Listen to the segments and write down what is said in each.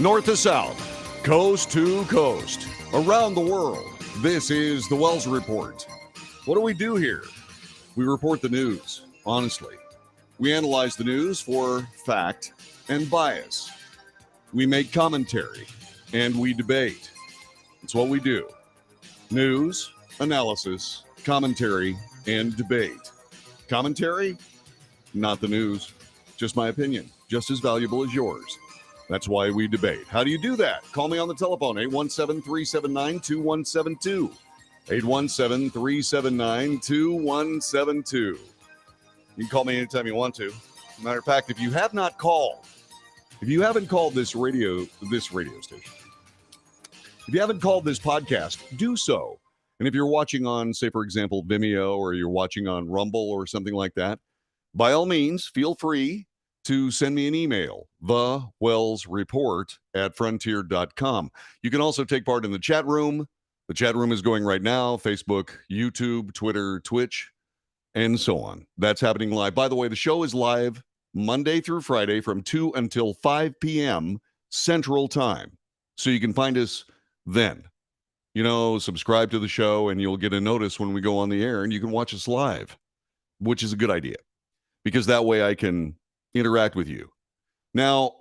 North to south, coast to coast, around the world. This is the Wells Report. What do we do here? We report the news, honestly. We analyze the news for fact and bias. We make commentary and we debate. It's what we do. News, analysis, commentary, and debate. Commentary? Not the news. Just my opinion. Just as valuable as yours. That's why we debate. How do you do that? Call me on the telephone, 817-379-2172. 817-379-2172. You can call me anytime you want to. Matter of fact, if you haven't called this radio station, if you haven't called this podcast, do so. And if you're watching on, say, for example, Vimeo, or you're watching on Rumble or something like that, by all means, feel free to send me an email, thewellsreport@frontier.com. You can also take part in the chat room. The chat room is going right now, Facebook, YouTube, Twitter, Twitch, and so on. That's happening live. By the way, the show is live Monday through Friday from 2 until 5 p.m. Central Time. So you can find us then. Subscribe to the show and you'll get a notice when we go on the air, and you can watch us live, which is a good idea because that way I can interact with you. Now,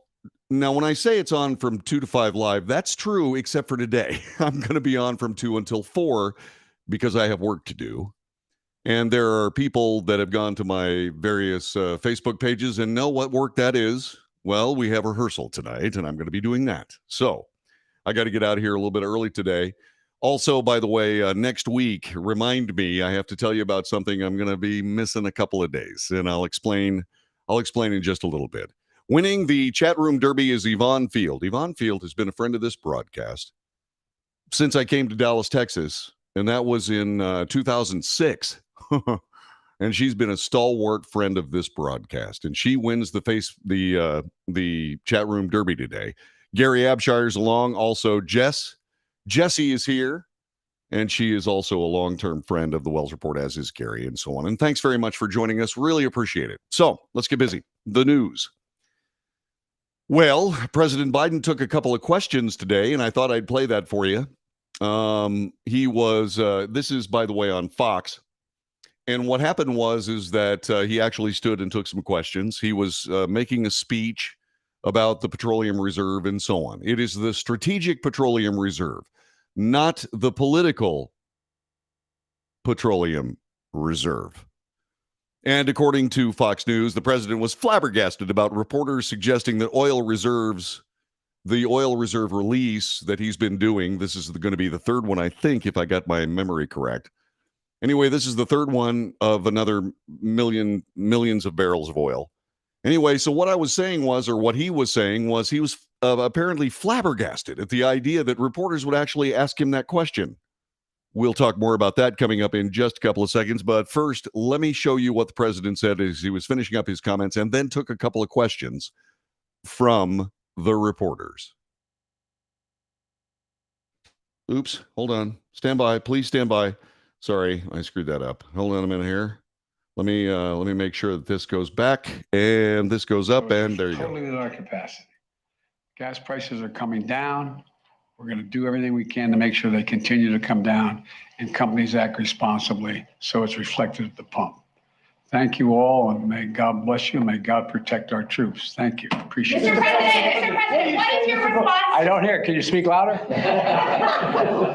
when I say it's on from 2 to 5 live, that's true except for today. I'm going to be on from 2 until 4 because I have work to do. And there are people that have gone to my various Facebook pages and know what work that is. Well, we have rehearsal tonight, and I'm going to be doing that. So I got to get out of here a little bit early today. Also, by the way, next week, remind me, I have to tell you about something. I'm going to be missing a couple of days, and I'll explain in just a little bit. Winning the chat room derby is Yvonne Field. Yvonne Field has been a friend of this broadcast since I came to Dallas, Texas, and that was in 2006. And she's been a stalwart friend of this broadcast, and she wins the chat room derby today. Gary Abshire's along. Also, Jessie is here, and she is also a long-term friend of the Wells Report, as is Gary, and so on. And thanks very much for joining us. Really appreciate it. So let's get busy. The news. Well, President Biden took a couple of questions today, and I thought I'd play that for you. This is, by the way, on Fox. And what happened is that he actually stood and took some questions. He was making a speech about the petroleum reserve and so on. It is the Strategic Petroleum Reserve, not the political petroleum reserve. And according to Fox News, the president was flabbergasted about reporters suggesting that the oil reserve release that he's been doing, this is going to be the third one, I think, if I got my memory correct. Anyway, this is the third one of another millions of barrels of oil. Anyway, so what he was saying was he was apparently flabbergasted at the idea that reporters would actually ask him that question. We'll talk more about that coming up in just a couple of seconds. But first, let me show you what the president said as he was finishing up his comments and then took a couple of questions from the reporters. Oops, hold on. Stand by. Please stand by. Sorry, I screwed that up. Hold on a minute here. Let me make sure that this goes back and this goes up, and there you go. Totally at our capacity. Gas prices are coming down. We're going to do everything we can to make sure they continue to come down and companies act responsibly so it's reflected at the pump. Thank you all, and may God bless you. May God protect our troops. Thank you. Appreciate it. Mr. President, what is your response? I don't hear. Can you speak louder?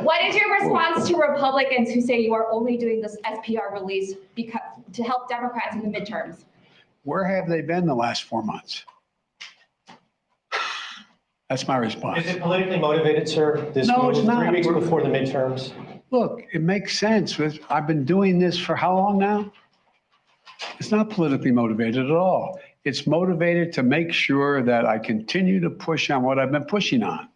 What is your response to Republicans who say you are only doing this SPR release because to help Democrats in the midterms? Where have they been the last 4 months? That's my response. Is it politically motivated, sir? No, it's not. 3 weeks before the midterms. Look, it makes sense. I've been doing this for how long now? It's not politically motivated at all. It's motivated to make sure that I continue to push on what I've been pushing on.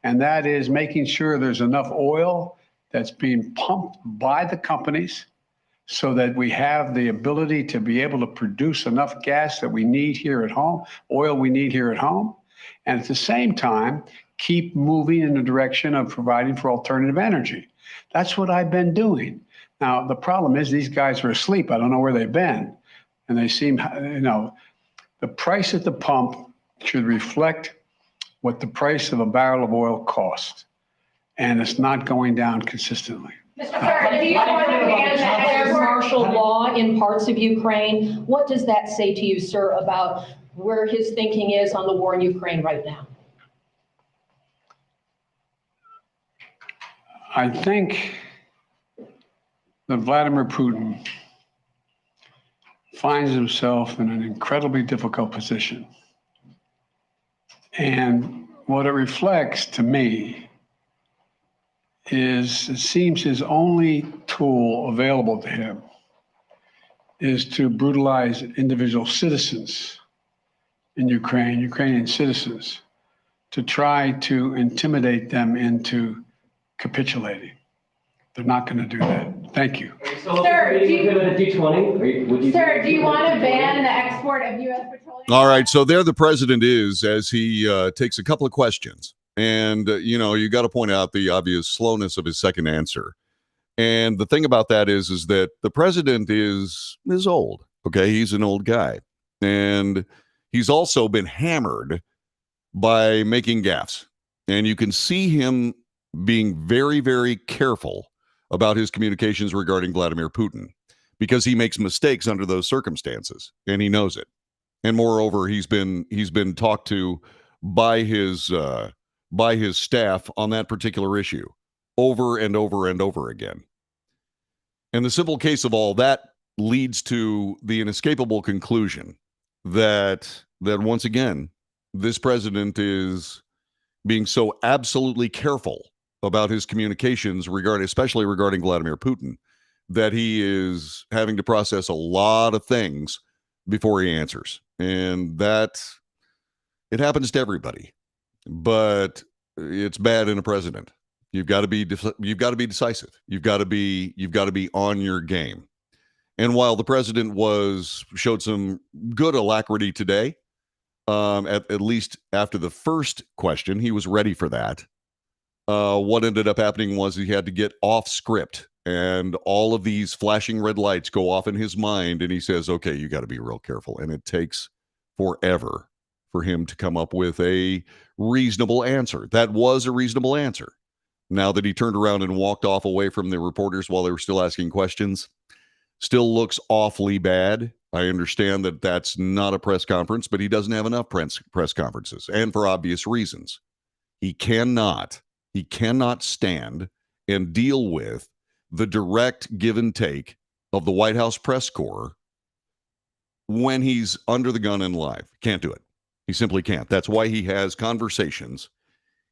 And that is making sure there's enough oil that's being pumped by the companies so that we have the ability to be able to produce enough gas that we need here at home, oil we need here at home. And at the same time, keep moving in the direction of providing for alternative energy. That's what I've been doing. Now, the problem is these guys are asleep. I don't know where they've been. And they seem, the price at the pump should reflect what the price of a barrel of oil costs, and it's not going down consistently. Mr. Sir, do you want to ban the export? Martial law in parts of Ukraine. What does that say to you, sir, about where his thinking is on the war in Ukraine right now? I think that Vladimir Putin finds himself in an incredibly difficult position. And what it reflects to me is it seems his only tool available to him is to brutalize individual citizens in Ukraine, Ukrainian citizens, to try to intimidate them into capitulating. They're not going to do that. Thank you. Sir, do you- Would you? Sir, do you want to ban the export of U.S. petroleum? All right, so there the president is as he takes a couple of questions. And, you got to point out the obvious slowness of his second answer. And the thing about that is that the president is old, okay? He's an old guy. And he's also been hammered by making gaffes. And you can see him being very, very careful about his communications regarding Vladimir Putin because he makes mistakes under those circumstances, and he knows it. And moreover, he's been talked to by his staff on that particular issue over and over and over again. And the simple case of all that leads to the inescapable conclusion that once again, this president is being so absolutely careful about his communications especially regarding Vladimir Putin, that he is having to process a lot of things before he answers. And that it happens to everybody, but it's bad in a president. You've got to be decisive. You've got to be on your game. And while the president showed some good alacrity today, at least after the first question, he was ready for that. What ended up happening was he had to get off script, and all of these flashing red lights go off in his mind, and he says, okay, you got to be real careful. And it takes forever for him to come up with a reasonable answer. That was a reasonable answer. Now that he turned around and walked off away from the reporters while they were still asking questions, still looks awfully bad. I understand that that's not a press conference, but he doesn't have enough press conferences, and for obvious reasons. He cannot stand and deal with the direct give and take of the White House press corps when he's under the gun and live. Can't do it. He simply can't. That's why he has conversations.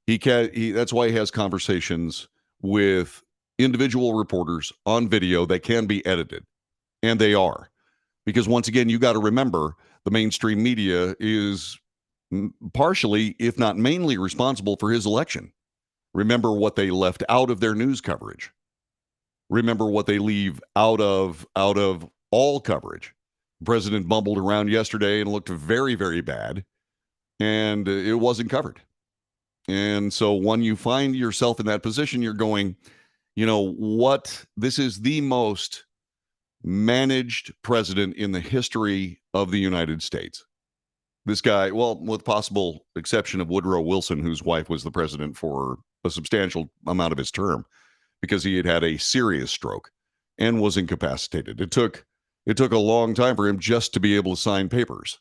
That's why he has conversations with individual reporters on video that can be edited, and they are. Because once again, you got to remember the mainstream media is partially, if not mainly, responsible for his election. Remember what they left out of their news coverage. Remember what they leave out of all coverage. The president bumbled around yesterday and looked very, very bad, and it wasn't covered. And so when you find yourself in that position, you're going, what? This is the most managed president in the history of the United States. This guy, well, with possible exception of Woodrow Wilson, whose wife was the president for a substantial amount of his term because he had a serious stroke and was incapacitated. It took a long time for him just to be able to sign papers.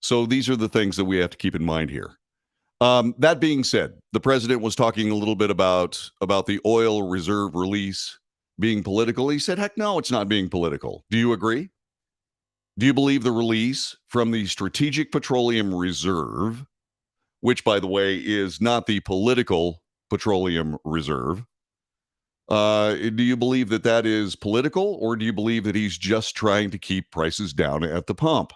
So these are the things that we have to keep in mind here. That being said, the president was talking a little bit about the oil reserve release being political. He said, heck no, it's not being political. Do you agree? Do you believe the release from the Strategic Petroleum Reserve, which, by the way, is not the political petroleum reserve, do you believe that is political, or do you believe that he's just trying to keep prices down at the pump?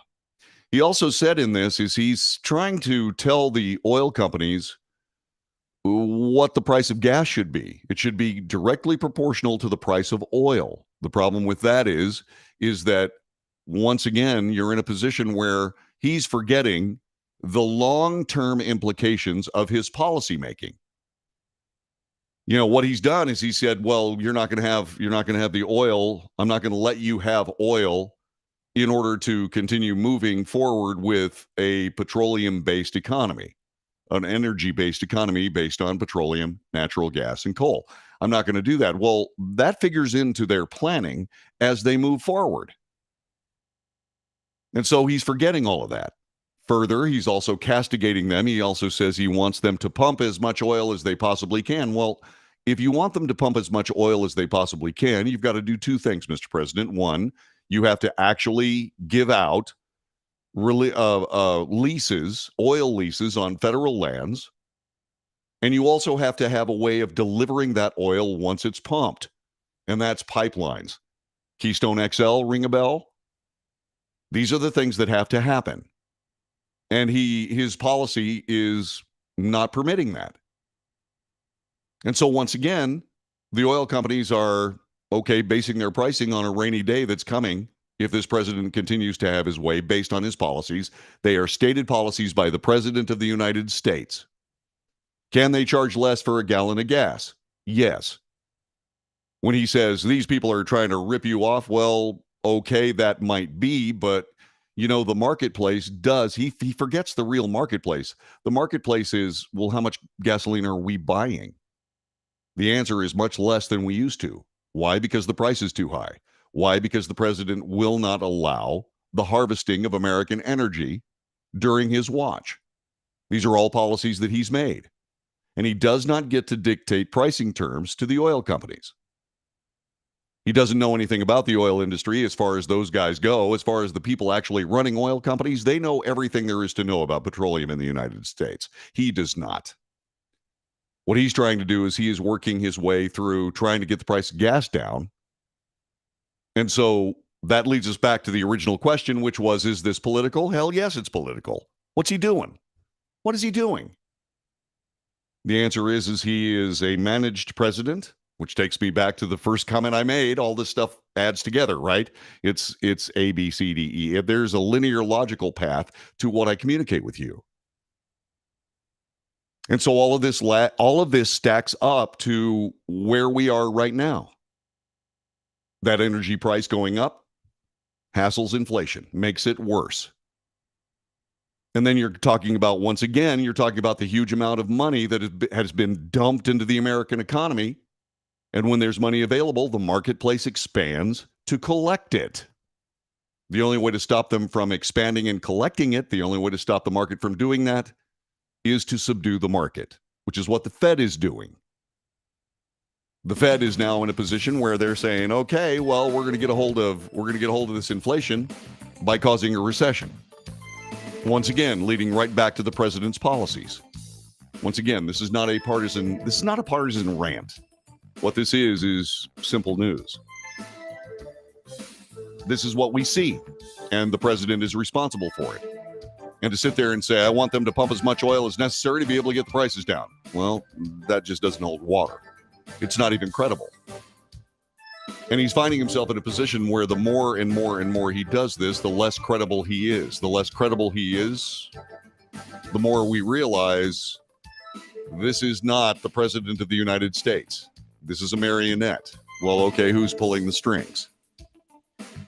He also said in this is he's trying to tell the oil companies what the price of gas should be. It should be directly proportional to the price of oil. The problem with that is that once again, you're in a position where he's forgetting the long-term implications of his policymaking. What he's done is he said, well, you're not going to have the oil. I'm not going to let you have oil in order to continue moving forward with a petroleum-based economy. an energy-based economy based on petroleum, natural gas, and coal. I'm not going to do that. Well, that figures into their planning as they move forward. And so he's forgetting all of that. Further, he's also castigating them. He also says he wants them to pump as much oil as they possibly can. Well, if you want them to pump as much oil as they possibly can, you've got to do two things, Mr. President. One, you have to actually give out leases, oil leases on federal lands. And you also have to have a way of delivering that oil once it's pumped. And that's pipelines. Keystone XL, ring a bell? These are the things that have to happen. And his policy is not permitting that. And so once again, the oil companies are, okay, basing their pricing on a rainy day that's coming if this president continues to have his way based on his policies. They are stated policies by the President of the United States. Can they charge less for a gallon of gas? Yes. When he says these people are trying to rip you off, well, okay, that might be, but you know, the marketplace does. He forgets the real marketplace. The marketplace is, well, how much gasoline are we buying? The answer is much less than we used to. Why? Because the price is too high. Why? Because the president will not allow the harvesting of American energy during his watch. These are all policies that he's made. And he does not get to dictate pricing terms to the oil companies. He doesn't know anything about the oil industry as far as those guys go. As far as the people actually running oil companies, they know everything there is to know about petroleum in the United States. He does not. What he's trying to do is he is working his way through trying to get the price of gas down. And so that leads us back to the original question, which was, is this political? Hell yes, it's political. What's he doing? What is he doing? The answer is he is a managed president, which takes me back to the first comment I made. All this stuff adds together, right? It's A, B, C, D, E. There's a linear logical path to what I communicate with you. And so all of this stacks up to where we are right now. That energy price going up hassles inflation, makes it worse. And then you're talking about, once again, you're talking about the huge amount of money that has been dumped into the American economy. And when there's money available, the marketplace expands to collect it. The only way to stop them from expanding and collecting it, the only way to stop the market from doing that, is to subdue the market, which is what the Fed is doing. The Fed is now in a position where they're saying, okay, well, we're going to get a hold of this inflation by causing a recession. Once again, leading right back to the president's policies. Once again, this is not a partisan rant. What this is simple news. This is what we see, and the president is responsible for it. And to sit there and say, I want them to pump as much oil as necessary to be able to get the prices down. Well, that just doesn't hold water. It's not even credible. And he's finding himself in a position where the more and more and more he does this, the less credible he is. The less credible he is, the more we realize this is not the president of the United States. This is a marionette. Well, okay, who's pulling the strings?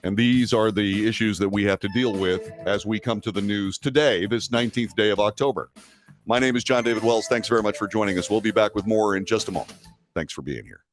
And these are the issues that we have to deal with as we come to the news today, this 19th day of October. My name is John David Wells. Thanks very much for joining us. We'll be back with more in just a moment. Thanks for being here.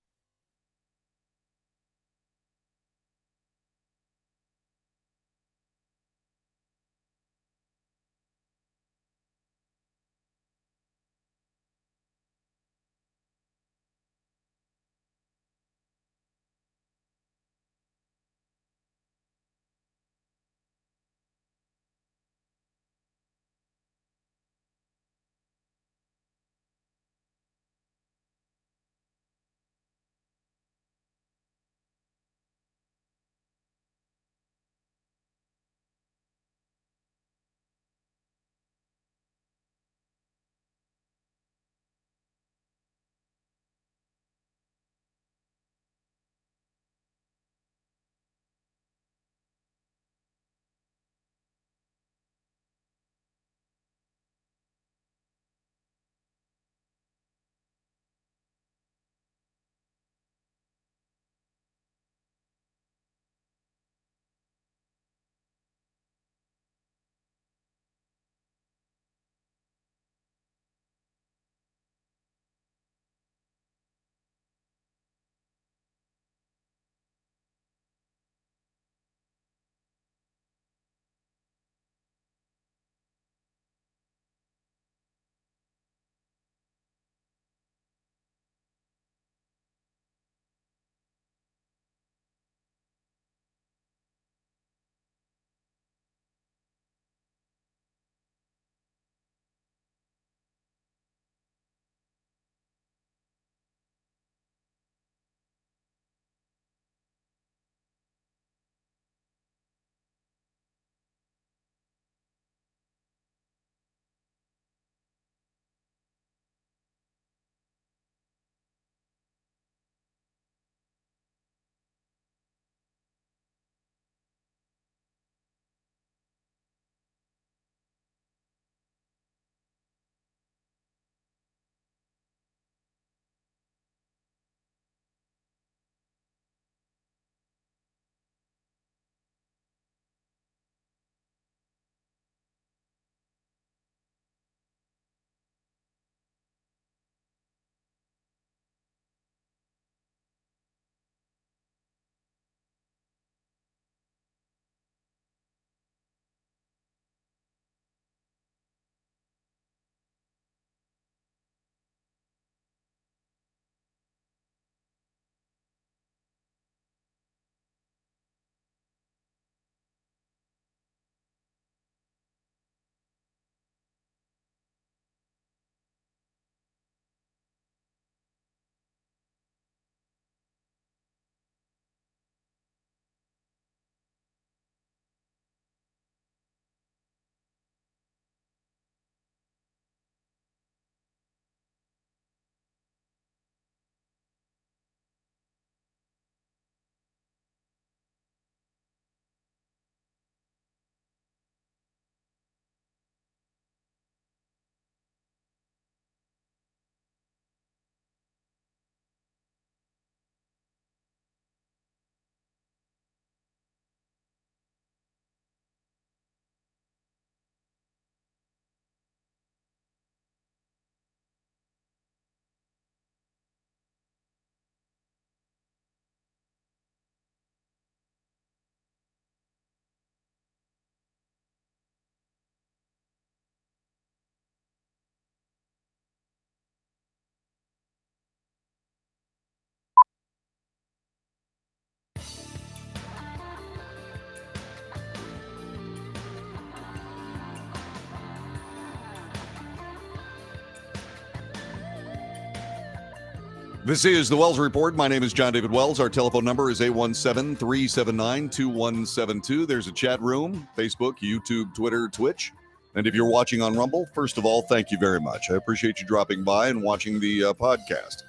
This is the Wells Report. My name is John David Wells. Our telephone number is 817-379-2172. There's a chat room, Facebook, YouTube, Twitter, Twitch. And if you're watching on Rumble, first of all, thank you very much. I appreciate you dropping by and watching the podcast.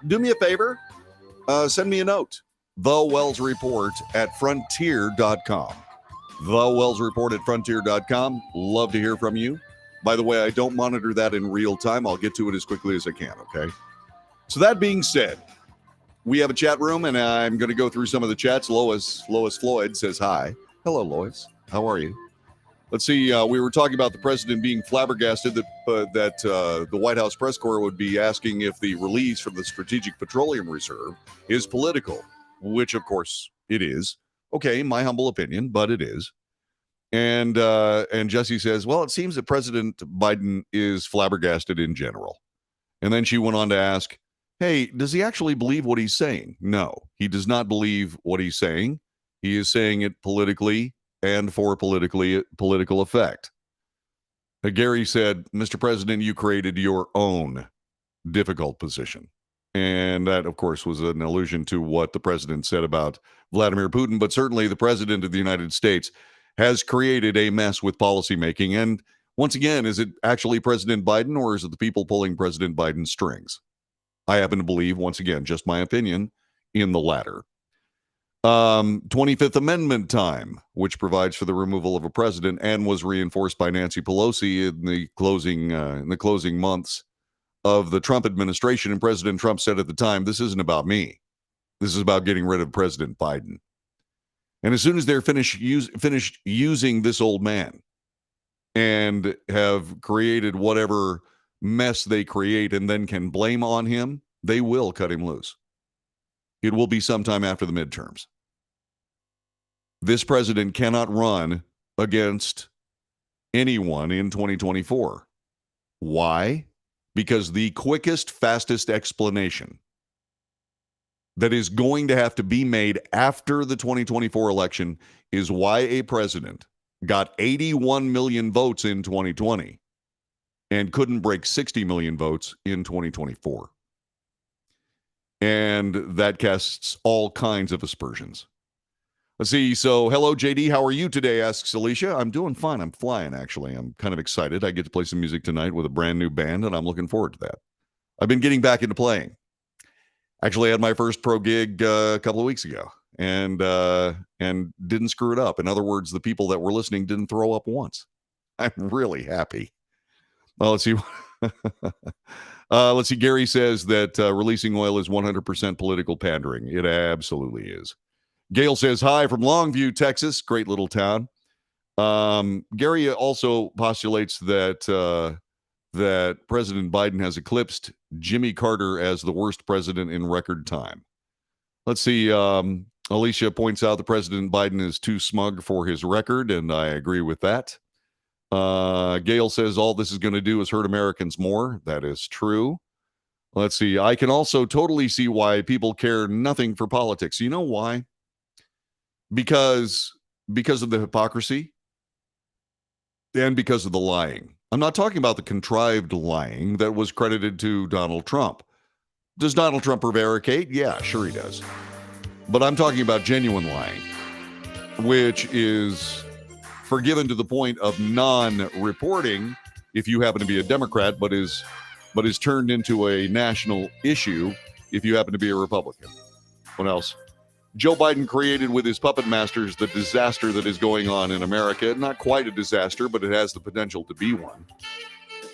Do me a favor. Send me a note. The Wells Report at frontier.com. The Wells Report at frontier.com. Love to hear from you. By the way, I don't monitor that in real time. I'll get to it as quickly as I can, okay? So that being said, we have a chat room, and I'm going to go through some of the chats. Lois Floyd says hi. Hello, Lois. How are you? Let's see. We were talking about the president being flabbergasted that the White House press corps would be asking if the release from the Strategic Petroleum Reserve is political, which, of course, it is. Okay, my humble opinion, but it is. And Jesse says, well, it seems that President Biden is flabbergasted in general. And then she went on to ask, hey, does he actually believe what he's saying? No, he does not believe what he's saying. He is saying it politically and for political effect. Gary said, Mr. President, you created your own difficult position. And that, of course, was an allusion to what the president said about Vladimir Putin. But certainly the president of the United States has created a mess with policymaking. And once again, is it actually President Biden, or is it the people pulling President Biden's strings? I happen to believe, once again, just my opinion, in the latter. 25th Amendment time, which provides for the removal of a president and was reinforced by Nancy Pelosi in the closing months of the Trump administration. And President Trump said at the time, this isn't about me. This is about getting rid of President Biden. And as soon as they're finished using this old man and have created whatever mess they create and then can blame on him, they will cut him loose. It will be sometime after the midterms. This president cannot run against anyone in 2024. Why? Because the quickest, fastest explanation that is going to have to be made after the 2024 election is why a president got 81 million votes in 2020 and couldn't break 60 million votes in 2024. And that casts all kinds of aspersions. Let's see. So, hello, JD. How are you today? Asks Alicia. I'm doing fine. I'm flying, actually. I'm kind of excited. I get to play some music tonight with a brand new band, and I'm looking forward to that. I've been getting back into playing. Actually, I had my first pro gig a couple of weeks ago and didn't screw it up. In other words, the people that were listening didn't throw up once. I'm really happy. Well, let's see. Let's see. Gary says that releasing oil is 100% political pandering. It absolutely is. Gail says, hi from Longview, Texas. Great little town. Gary also postulates that that President Biden has eclipsed Jimmy Carter as the worst president in record time. Let's see. Alicia points out that President Biden is too smug for his record, and I agree with that. Gail says all this is going to do is hurt Americans more. That is true. Let's see. I can also totally see why people care nothing for politics. You know why? Because of the hypocrisy and because of the lying. I'm not talking about the contrived lying that was credited to Donald Trump. Does Donald Trump prevaricate? Yeah, sure he does. But I'm talking about genuine lying, which is forgiven to the point of non-reporting if you happen to be a Democrat, but is turned into a national issue if you happen to be a Republican. What else? Joe Biden created with his puppet masters the disaster that is going on in America. Not quite a disaster, but it has the potential to be one.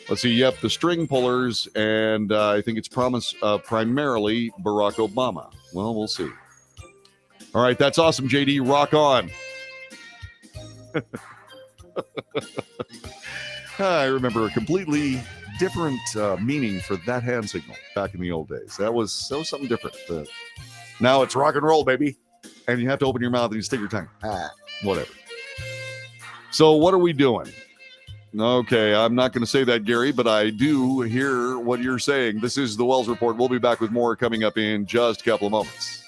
Let's see. Yep, the string pullers, and I think it's primarily Barack Obama. Well, we'll see. All right, that's awesome, JD. Rock on. I remember a completely different meaning for that hand signal back in the old days. That was something different. Now it's rock and roll, baby. And you have to open your mouth and you stick your tongue. Whatever. So what are we doing? Okay, I'm not going to say that, Gary, but I do hear what you're saying. This is the Wells Report. We'll be back with more coming up in just a couple of moments.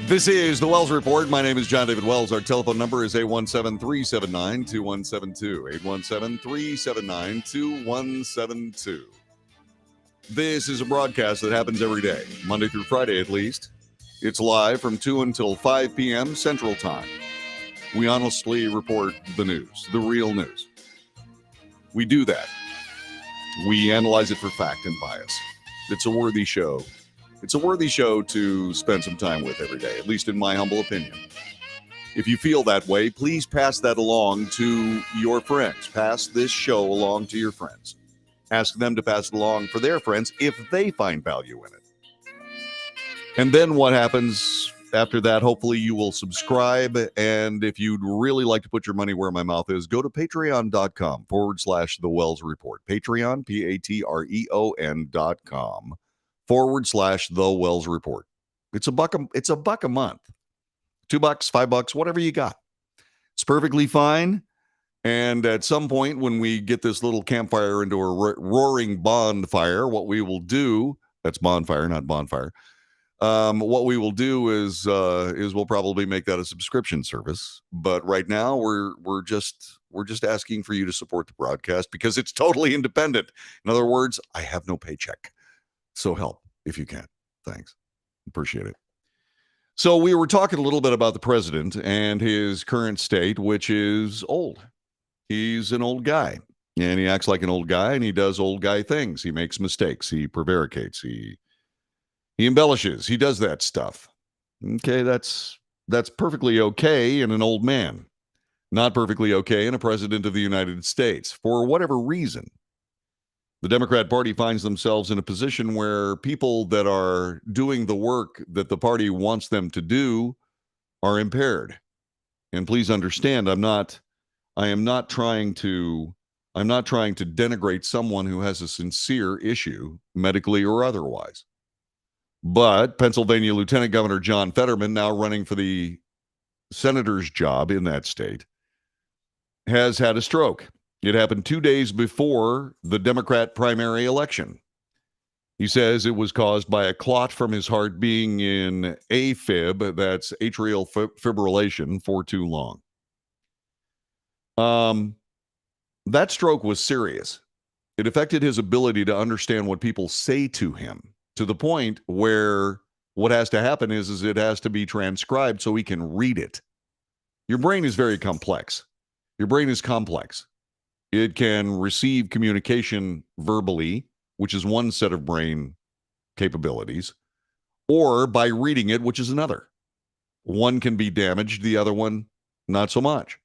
This is the Wells Report. My name is John David Wells. Our telephone number is 817-379-2172. 817-379-2172. This is a broadcast that happens every day, Monday through Friday at least. It's live from 2 until 5 p.m. Central Time. We honestly report the news, the real news. We do that. We analyze it for fact and bias. It's a worthy show. It's a worthy show to spend some time with every day, at least in my humble opinion. If you feel that way, please pass that along to your friends. Pass this show along to your friends. Ask them to pass it along for their friends if they find value in it. And then what happens after that? Hopefully you will subscribe. And if you'd really like to put your money where my mouth is, go to patreon.com/The Wells Report. Patreon, patreon.com/The Wells Report. It's a buck a month. $2, $5, whatever you got. It's perfectly fine. And at some point when we get this little campfire into a roaring bonfire, what we will do, that's bonfire, not bonfire. What we will do is we'll probably make that a subscription service. But right now we're just asking for you to support the broadcast because it's totally independent. In other words, I have no paycheck. So help if you can. Thanks. Appreciate it. So we were talking a little bit about the president and his current state, which is old. He's an old guy, and he acts like an old guy, and he does old guy things. He makes mistakes. He prevaricates. He embellishes. He does that stuff. Okay, that's perfectly okay in an old man. Not perfectly okay in a president of the United States. For whatever reason, the Democrat Party finds themselves in a position where people that are doing the work that the party wants them to do are impaired. And please understand, I am not trying to denigrate someone who has a sincere issue, medically or otherwise. But Pennsylvania Lieutenant Governor John Fetterman, now running for the senator's job in that state, has had a stroke. It happened 2 days before the Democrat primary election. He says it was caused by a clot from his heart being in AFib, that's atrial fibrillation, for too long. That stroke was serious. It affected his ability to understand what people say to him, to the point where what has to happen is it has to be transcribed so he can read it. Your brain is very complex. Your brain is complex. It can receive communication verbally, which is one set of brain capabilities, or by reading it, which is another. One can be damaged, the other one not so much.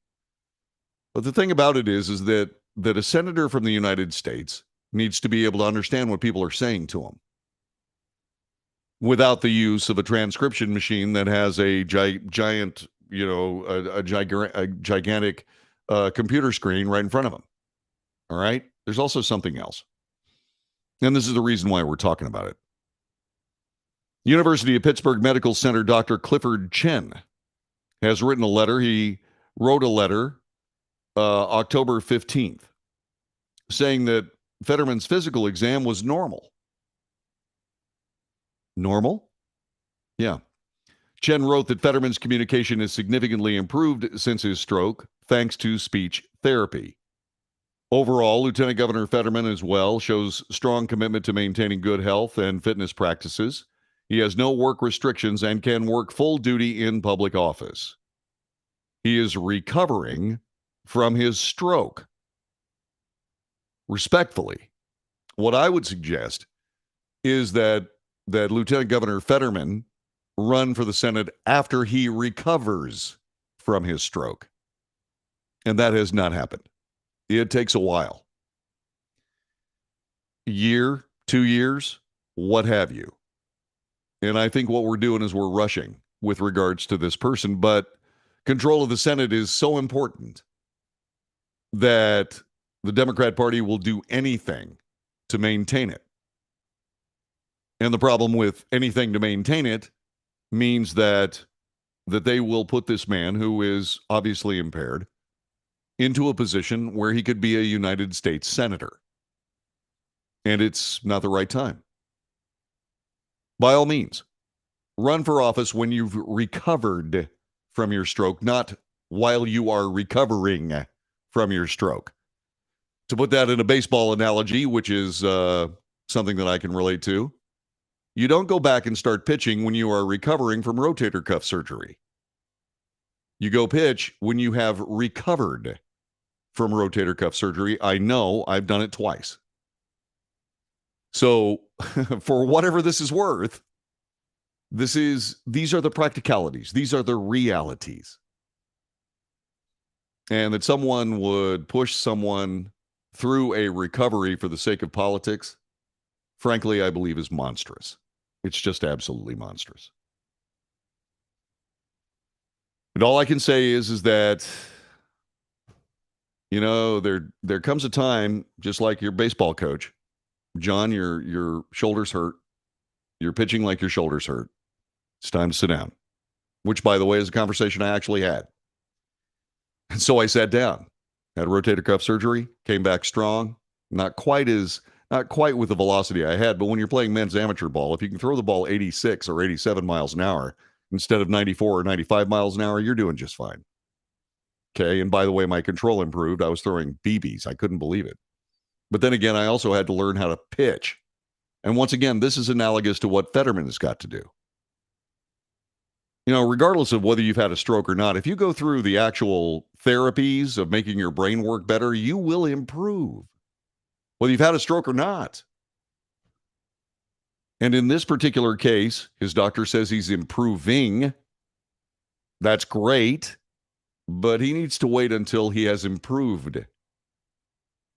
But the thing about it is that a senator from the United States needs to be able to understand what people are saying to him without the use of a transcription machine that has a gigantic computer screen right in front of him. All right? There's also something else. And this is the reason why we're talking about it. University of Pittsburgh Medical Center Dr. Clifford Chen has written a letter. He wrote a letter October 15th saying that Fetterman's physical exam was normal. Normal? Yeah. Chen wrote that Fetterman's communication has significantly improved since his stroke, thanks to speech therapy. Overall, Lieutenant Governor Fetterman as well shows strong commitment to maintaining good health and fitness practices. He has no work restrictions and can work full duty in public office. He is recovering from his stroke. Respectfully, what I would suggest is that Lieutenant Governor Fetterman run for the Senate after he recovers from his stroke. And that has not happened. It takes a while. A year, 2 years, what have you. And I think what we're doing is we're rushing with regards to this person, but control of the Senate is so important that the Democrat Party will do anything to maintain it. And the problem with anything to maintain it means that they will put this man, who is obviously impaired, into a position where he could be a United States senator. And it's not the right time. By all means, Run for office when you've recovered from your stroke, not while you are recovering from your stroke. To put that in a baseball analogy, which is something that I can relate to, you don't go back and start pitching when you are recovering from rotator cuff surgery. You go pitch when you have recovered from rotator cuff surgery. I know, I've done it twice. So for whatever this is worth, these are the practicalities. These are the realities. And that someone would push someone through a recovery for the sake of politics, frankly, I believe is monstrous. It's just absolutely monstrous. And all I can say is that, you know, there comes a time, just like your baseball coach, John, your shoulders hurt. You're pitching like your shoulders hurt. It's time to sit down, which, by the way, is a conversation I actually had. And so I sat down, had rotator cuff surgery, came back strong, not quite with the velocity I had, but when you're playing men's amateur ball, if you can throw the ball 86 or 87 miles an hour instead of 94 or 95 miles an hour, you're doing just fine. Okay, and by the way, my control improved. I was throwing BBs. I couldn't believe it. But then again, I also had to learn how to pitch. And once again, this is analogous to what Fetterman has got to do. You know, regardless of whether you've had a stroke or not, if you go through the actual therapies of making your brain work better, you will improve, whether you've had a stroke or not. And in this particular case, his doctor says he's improving. That's great, but he needs to wait until he has improved.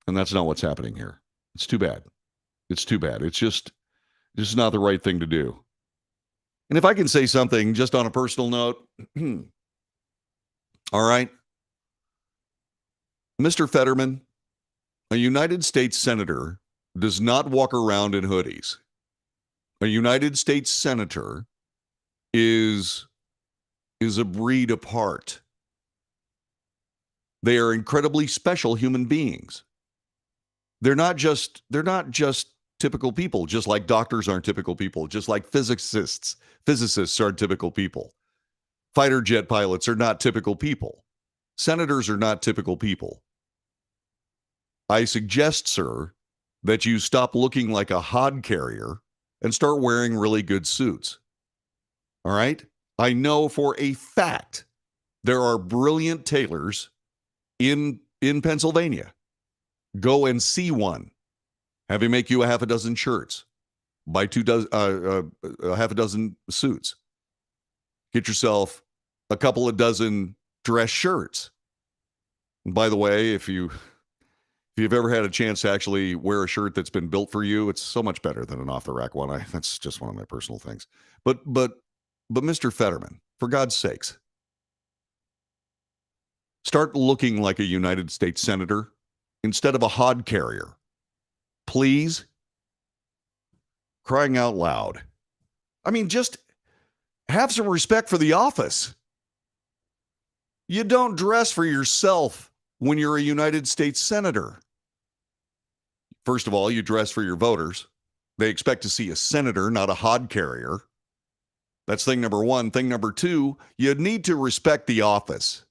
And that's not what's happening here. It's too bad. It's too bad. It's just not the right thing to do. And if I can say something just on a personal note, all right, Mr. Fetterman, a United States senator does not walk around in hoodies. A United States senator is a breed apart. They are incredibly special human beings. They're not just typical people, just like doctors aren't typical people, just like physicists aren't typical people. Fighter jet pilots are not typical people. Senators are not typical people. I suggest, sir, that you stop looking like a hod carrier and start wearing really good suits. All right? I know for a fact there are brilliant tailors in Pennsylvania. Go and see one. Have him make you a half a dozen shirts. Buy a half a dozen suits. Get yourself a couple of dozen dress shirts. And by the way, if you've ever had a chance to actually wear a shirt that's been built for you, it's so much better than an off-the-rack one. That's just one of my personal things. But Mr. Fetterman, for God's sakes, start looking like a United States senator instead of a hod carrier. Please. Crying out loud. I mean, just have some respect for the office. You don't dress for yourself when you're a United States senator. First of all, you dress for your voters. They expect to see a senator, not a hod carrier. That's thing number one. Thing number two, you need to respect the office.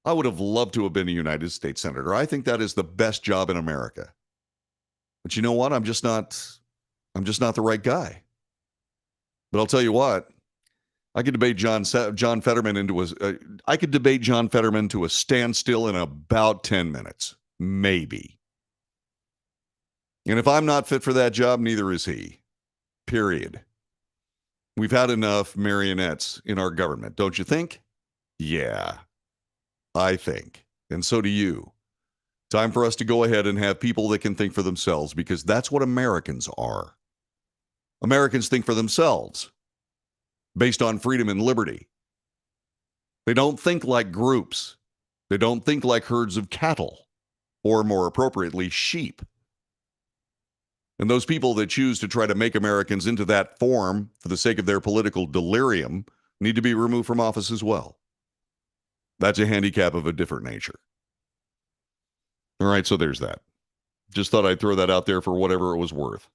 I would have loved to have been a United States senator. I think that is the best job in America. But you know what? I'm just not the right guy. But I'll tell you what, I could debate John Fetterman to a standstill in about 10 minutes, maybe. And if I'm not fit for that job, neither is he. Period. We've had enough marionettes in our government, don't you think? Yeah, I think. And so do you. Time for us to go ahead and have people that can think for themselves, because that's what Americans are. Americans think for themselves based on freedom and liberty. They don't think like groups. They don't think like herds of cattle, or more appropriately, sheep. And those people that choose to try to make Americans into that form for the sake of their political delirium need to be removed from office as well. That's a handicap of a different nature. All right, so there's that. Just thought I'd throw that out there for whatever it was worth.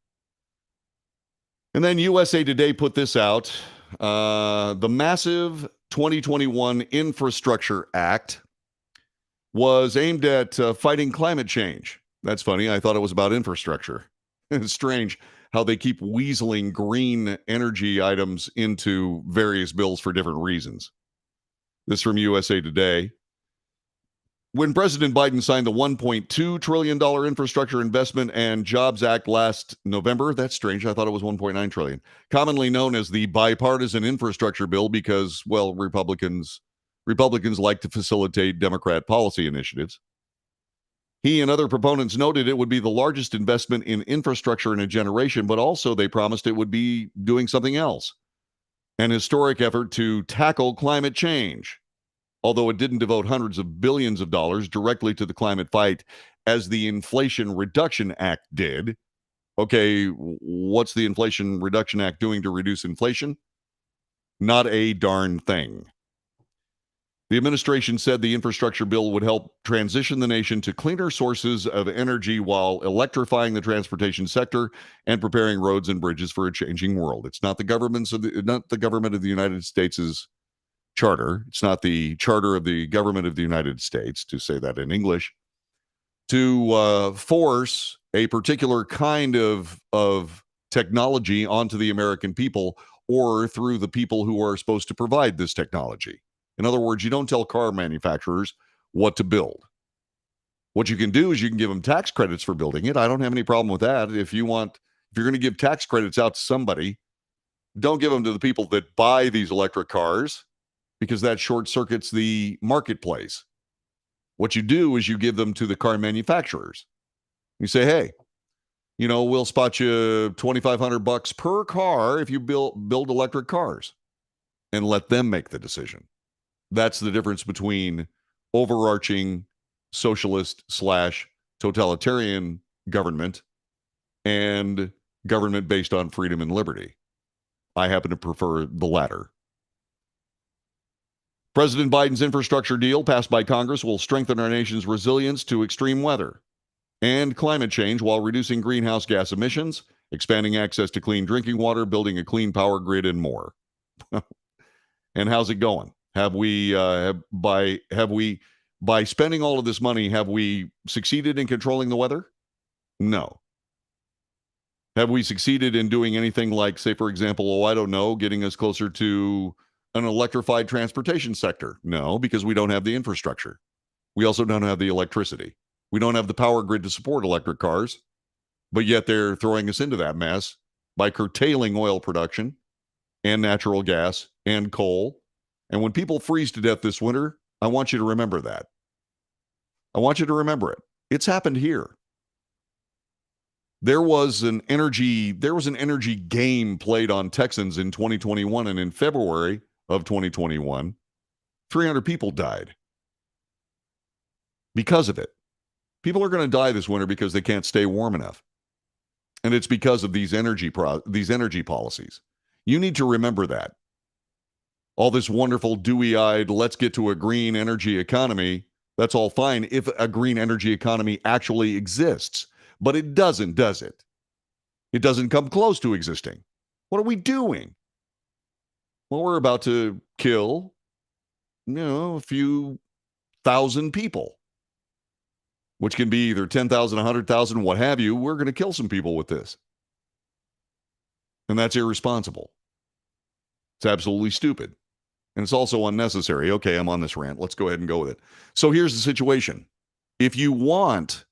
And then USA Today put this out. The massive 2021 Infrastructure Act was aimed at fighting climate change. That's funny. I thought it was about infrastructure. It's strange how they keep weaseling green energy items into various bills for different reasons. This from USA Today. When President Biden signed the $1.2 trillion Infrastructure Investment and Jobs Act last November, that's strange. I thought it was $1.9 trillion. Commonly known as the bipartisan infrastructure bill because, well, Republicans like to facilitate Democrat policy initiatives. He and other proponents noted it would be the largest investment in infrastructure in a generation, but also they promised it would be doing something else. An historic effort to tackle climate change. Although it didn't devote hundreds of billions of dollars directly to the climate fight as the Inflation Reduction Act did. Okay, what's the Inflation Reduction Act doing to reduce inflation? Not a darn thing. The administration said the infrastructure bill would help transition the nation to cleaner sources of energy while electrifying the transportation sector and preparing roads and bridges for a changing world. It's not the government of the United States' charter. It's not the charter of the government of the United States, to say that in English, to force a particular kind of technology onto the American people or through the people who are supposed to provide this technology. In other words, you don't tell car manufacturers what to build. What you can do is you can give them tax credits for building it. I don't have any problem with that. If you're going to give tax credits out to somebody, don't give them to the people that buy these electric cars, because that short circuits the marketplace. What you do is you give them to the car manufacturers. You say, hey, we'll spot you $2,500 per car if you build electric cars, and let them make the decision. That's the difference between overarching socialist/totalitarian government and government based on freedom and liberty. I happen to prefer the latter. President Biden's infrastructure deal passed by Congress will strengthen our nation's resilience to extreme weather and climate change while reducing greenhouse gas emissions, expanding access to clean drinking water, building a clean power grid, and more. And how's it going? Have we, by spending all of this money, have we succeeded in controlling the weather? No. Have we succeeded in doing anything like, say, for example, getting us closer to an electrified transportation sector? No, because we don't have the infrastructure. We also don't have the electricity. We don't have the power grid to support electric cars, but yet they're throwing us into that mess by curtailing oil production and natural gas and coal. And when people freeze to death this winter, I want you to remember that. I want you to remember it. It's happened here. There was an energy game played on Texans in 2021, and in February of 2021, 300 people died because of it. People are going to die this winter because they can't stay warm enough. And it's because of these energy policies. You need to remember that. All this wonderful dewy-eyed, let's get to a green energy economy, that's all fine if a green energy economy actually exists. But it doesn't, does it? It doesn't come close to existing. What are we doing? Well, we're about to kill, a few thousand people, which can be either 10,000, 100,000, what have you. We're going to kill some people with this. And that's irresponsible. It's absolutely stupid. And it's also unnecessary. Okay, I'm on this rant. Let's go ahead and go with it. So here's the situation. If you want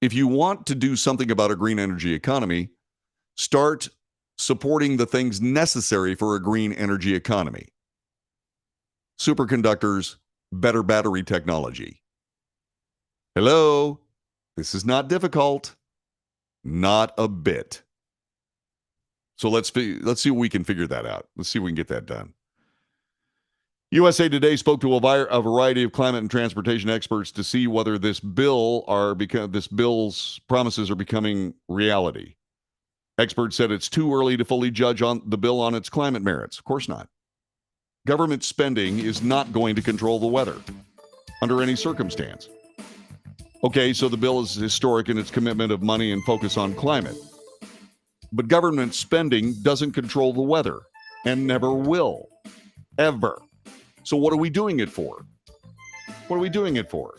to do something about a green energy economy, start supporting the things necessary for a green energy economy. Superconductors, better battery technology. Hello? This is not difficult. Not a bit. So let's see if we can figure that out. Let's see if we can get that done. USA Today spoke to a variety of climate and transportation experts to see whether this bill's promises are becoming reality. Experts said it's too early to fully judge on the bill on its climate merits. Of course not. Government spending is not going to control the weather under any circumstance. Okay, so the bill is historic in its commitment of money and focus on climate. But government spending doesn't control the weather and never will, ever. So what are we doing it for? What are we doing it for?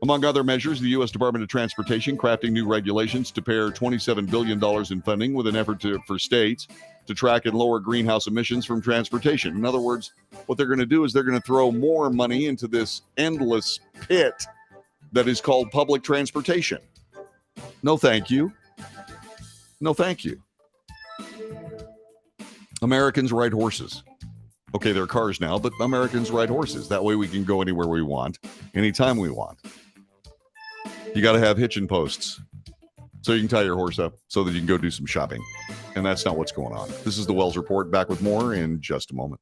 Among other measures, the U.S. Department of Transportation crafting new regulations to pair $27 billion in funding with an effort for states to track and lower greenhouse emissions from transportation. In other words, what they're going to do is they're going to throw more money into this endless pit that is called public transportation. No, thank you. No, thank you. Americans ride horses. Okay, they're cars now, but Americans ride horses. That way we can go anywhere we want, anytime we want. You got to have hitching posts so you can tie your horse up so that you can go do some shopping. And that's not what's going on. This is the Wells Report. Back with more in just a moment.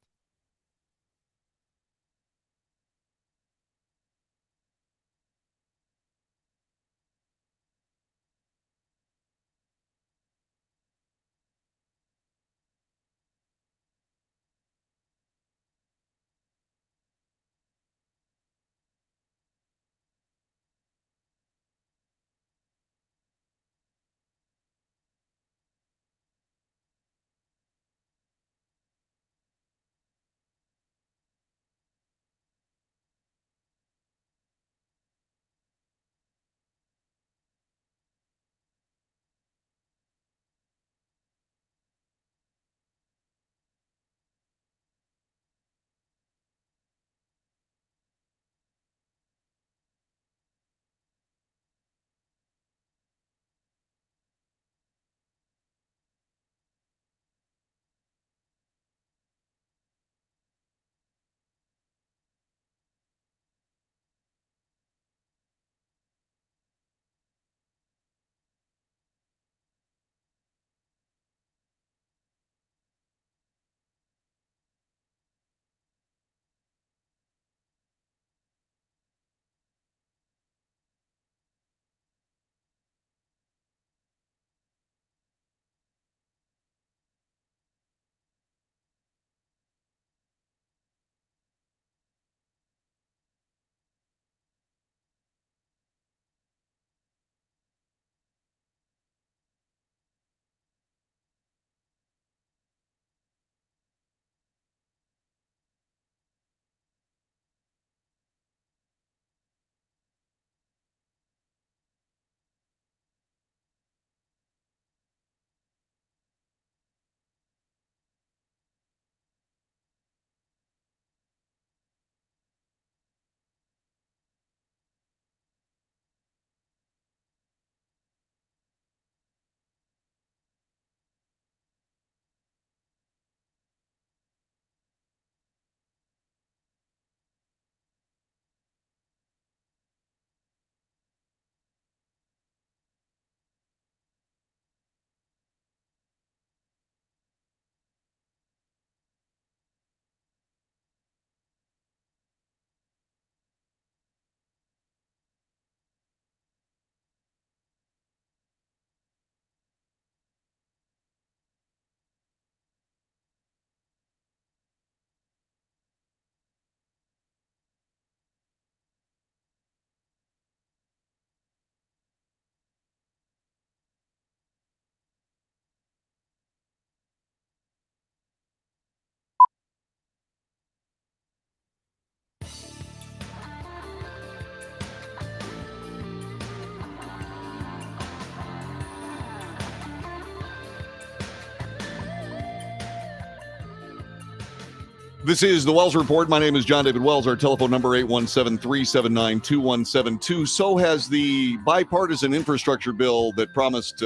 This is the Wells Report. My name is John David Wells. Our telephone number 817-379-2172. So has the bipartisan infrastructure bill that promised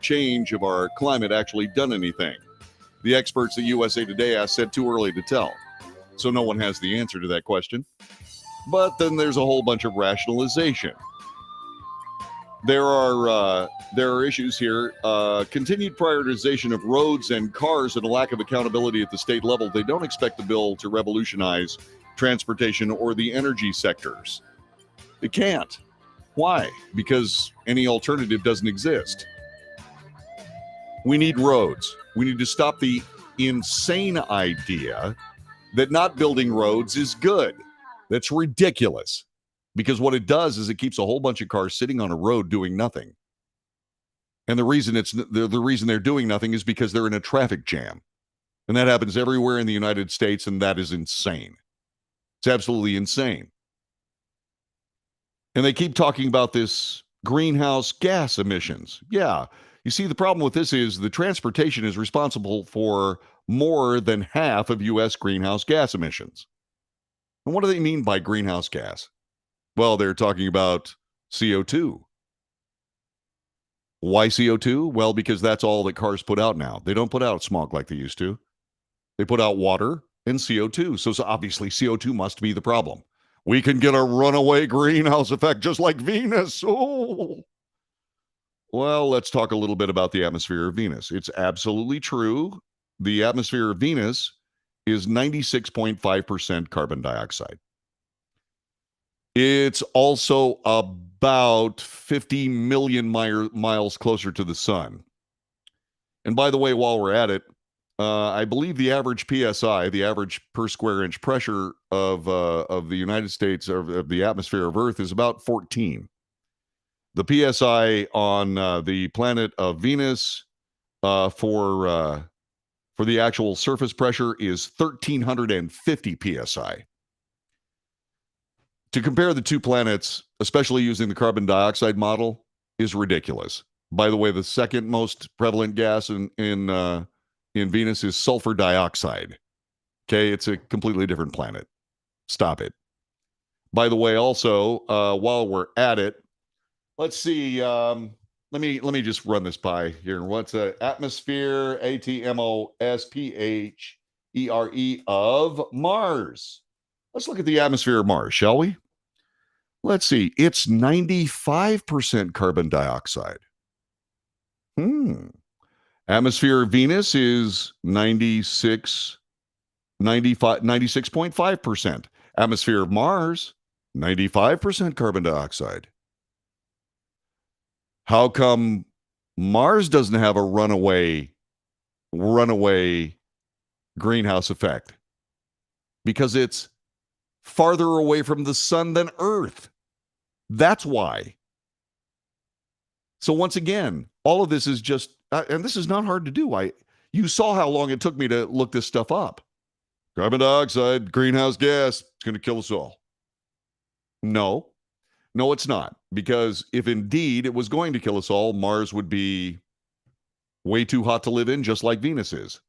change of our climate actually done anything? The experts at USA Today asked said too early to tell. So no one has the answer to that question. But then there's a whole bunch of rationalization. There are issues here. Continued prioritization of roads and cars and a lack of accountability at the state level. They don't expect the bill to revolutionize transportation or the energy sectors. It can't. Why? Because any alternative doesn't exist. We need roads. We need to stop the insane idea that not building roads is good. That's ridiculous. Because what it does is it keeps a whole bunch of cars sitting on a road doing nothing. And the reason the reason they're doing nothing is because they're in a traffic jam. And that happens everywhere in the United States, and that is insane. It's absolutely insane. And they keep talking about this greenhouse gas emissions. Yeah. You see, the problem with this is the transportation is responsible for more than half of U.S. greenhouse gas emissions. And what do they mean by greenhouse gas? Well, they're talking about CO2. Why CO2? Well, because that's all that cars put out now. They don't put out smog like they used to. They put out water and CO2. So obviously CO2 must be the problem. We can get a runaway greenhouse effect just like Venus. Oh. Well, let's talk a little bit about the atmosphere of Venus. It's absolutely true. The atmosphere of Venus is 96.5% carbon dioxide. It's also about 50 million miles closer to the sun. And by the way, while we're at it, I believe the average PSI, the average per square inch pressure of the United States, of the atmosphere of Earth, is about 14. The PSI on the planet of Venus for the actual surface pressure is 1,350 PSI. To compare the two planets, especially using the carbon dioxide model, is ridiculous. By the way, the second most prevalent gas in Venus is sulfur dioxide. Okay, it's a completely different planet. Stop it. By the way, also, while we're at it, let's see. Let me just run this by here. What's atmosphere? ATMOSPHERE of Mars. Let's look at the atmosphere of Mars, shall we? Let's see. It's 95% carbon dioxide. Atmosphere of Venus is 96.5%. Atmosphere of Mars, 95% carbon dioxide. How come Mars doesn't have a runaway greenhouse effect? Because it's farther away from the sun than Earth. That's why. So once again, all of this is just, and this is not hard to do. You saw how long it took me to look this stuff up. Carbon dioxide, greenhouse gas, it's going to kill us all. No, it's not. Because if indeed it was going to kill us all, Mars would be way too hot to live in, just like Venus is.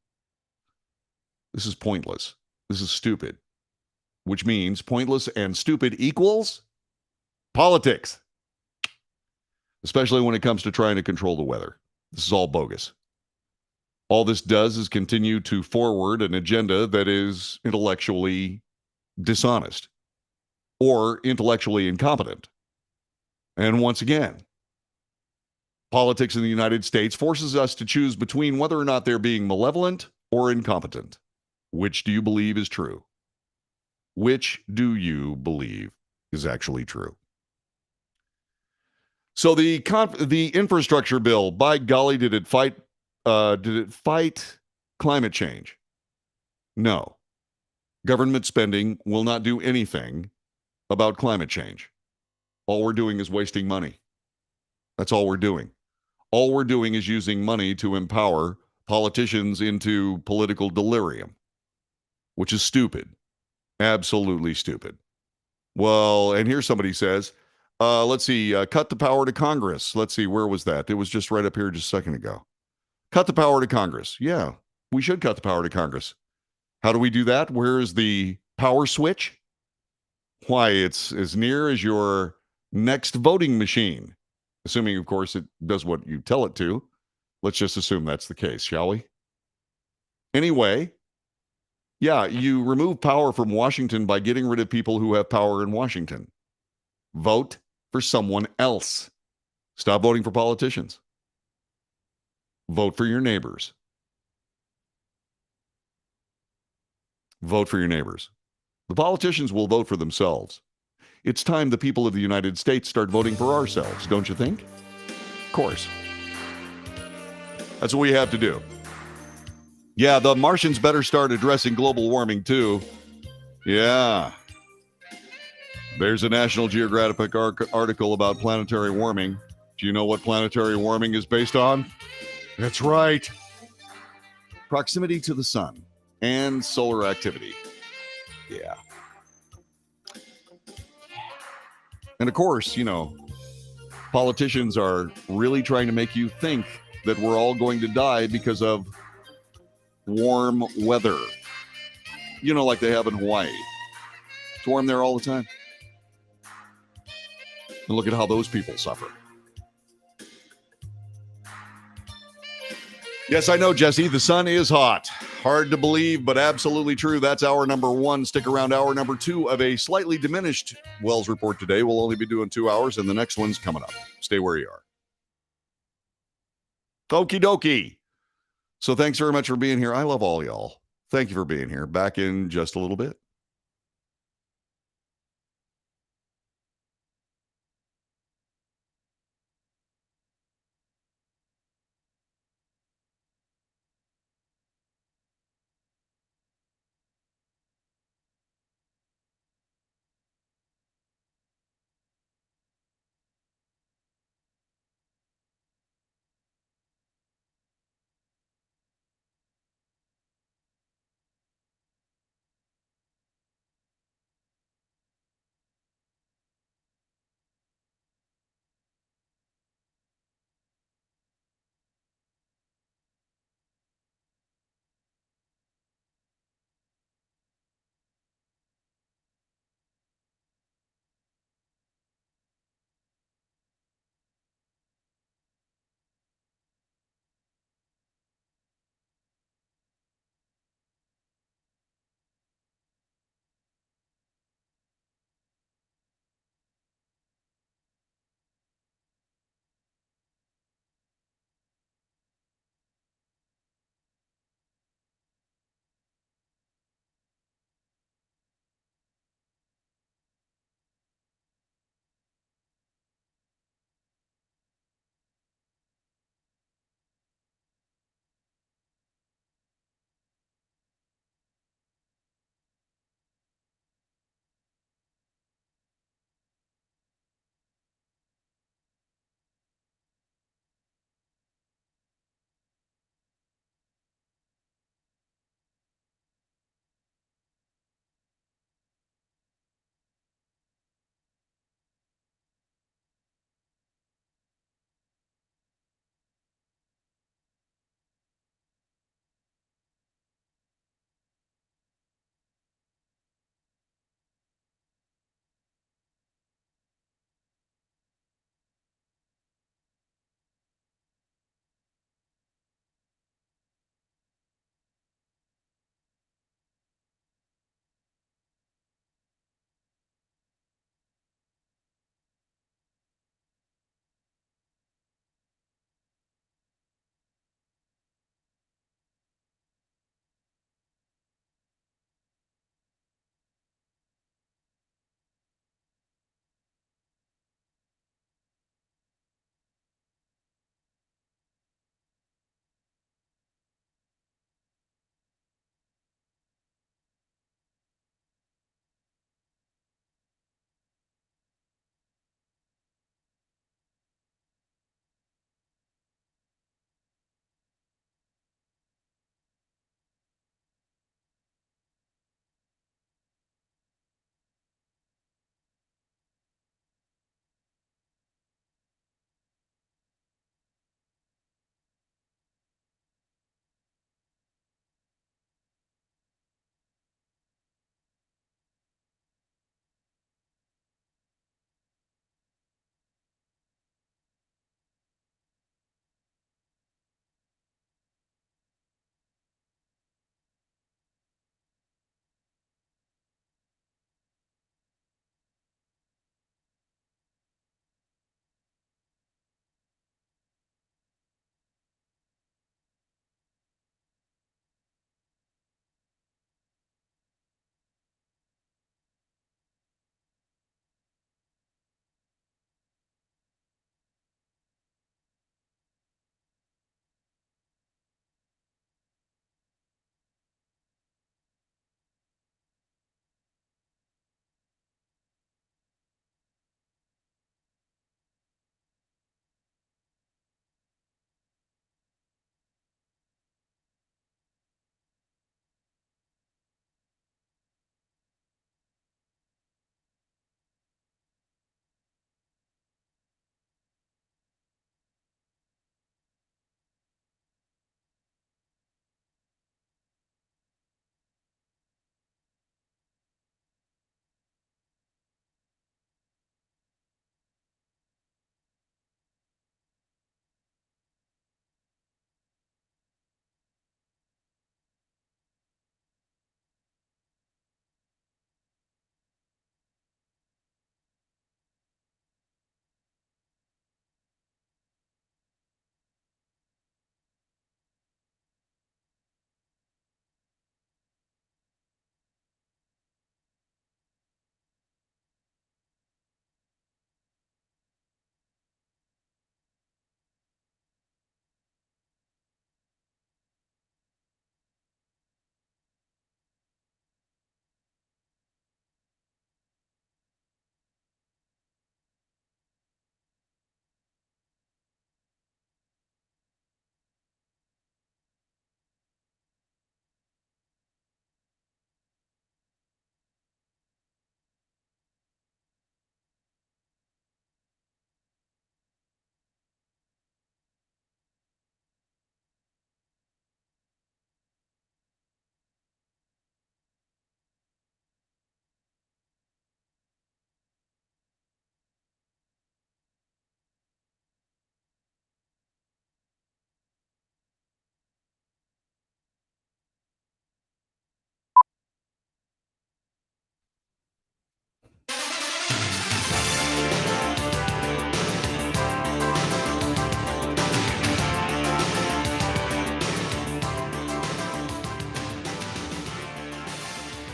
This is pointless. This is stupid. Which means pointless and stupid equals politics. Especially when it comes to trying to control the weather. This is all bogus. All this does is continue to forward an agenda that is intellectually dishonest or intellectually incompetent. And once again, politics in the United States forces us to choose between whether or not they're being malevolent or incompetent. Which do you believe is true? Which do you believe is actually true? So the infrastructure bill, by golly, did it fight climate change? No. Government spending will not do anything about climate change. All we're doing is wasting money. That's all we're doing. All we're doing is using money to empower politicians into political delirium, which is stupid. Absolutely stupid. Well, and here somebody says, let's see, cut the power to Congress. Let's see, where was that? It was just right up here just a second ago. Cut the power to Congress. Yeah, we should cut the power to Congress. How do we do that? Where is the power switch? Why, it's as near as your next voting machine. Assuming, of course, it does what you tell it to. Let's just assume that's the case, shall we? Anyway, yeah, you remove power from Washington by getting rid of people who have power in Washington. Vote for someone else. Stop voting for politicians. Vote for your neighbors. Vote for your neighbors. The politicians will vote for themselves. It's time the people of the United States start voting for ourselves, don't you think? Of course. That's what we have to do. Yeah, the Martians better start addressing global warming too. Yeah. There's a National Geographic article about planetary warming. Do you know what planetary warming is based on? That's right. Proximity to the sun and solar activity. Yeah. And of course, politicians are really trying to make you think that we're all going to die because of warm weather. Like they have in Hawaii. It's warm there all the time. And look at how those people suffer. Yes, I know, Jesse. The sun is hot. Hard to believe, but absolutely true. That's hour number 1. Stick around. Hour number 2 of a slightly diminished Wells Report today. We'll only be doing 2 hours, and the next one's coming up. Stay where you are. Okie dokie. So thanks very much for being here. I love all y'all. Thank you for being here. Back in just a little bit.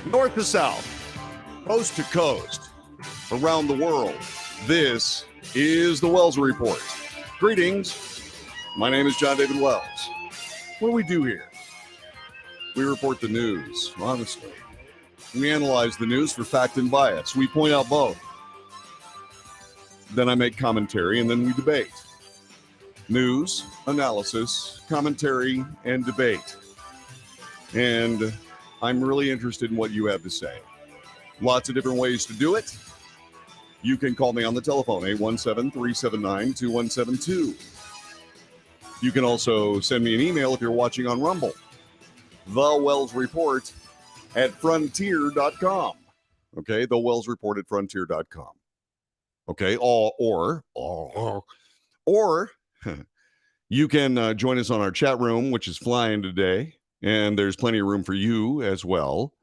north to south, coast to coast, around the world. This is the Wells Report. Greetings. My name is John David Wells. What do we do here? We report the news, honestly. We analyze the news for fact and bias. We point out both. Then I make commentary, and then we debate. News, analysis, commentary, and debate. And I'm really interested in what you have to say. Lots of different ways to do it. You can call me on the telephone, 817-379-2172. You can also send me an email if you're watching on Rumble. The Wells Report at frontier.com. Okay, the Wells Report at frontier.com. Okay, or you can join us on our chat room, which is flying today, and there's plenty of room for you as well.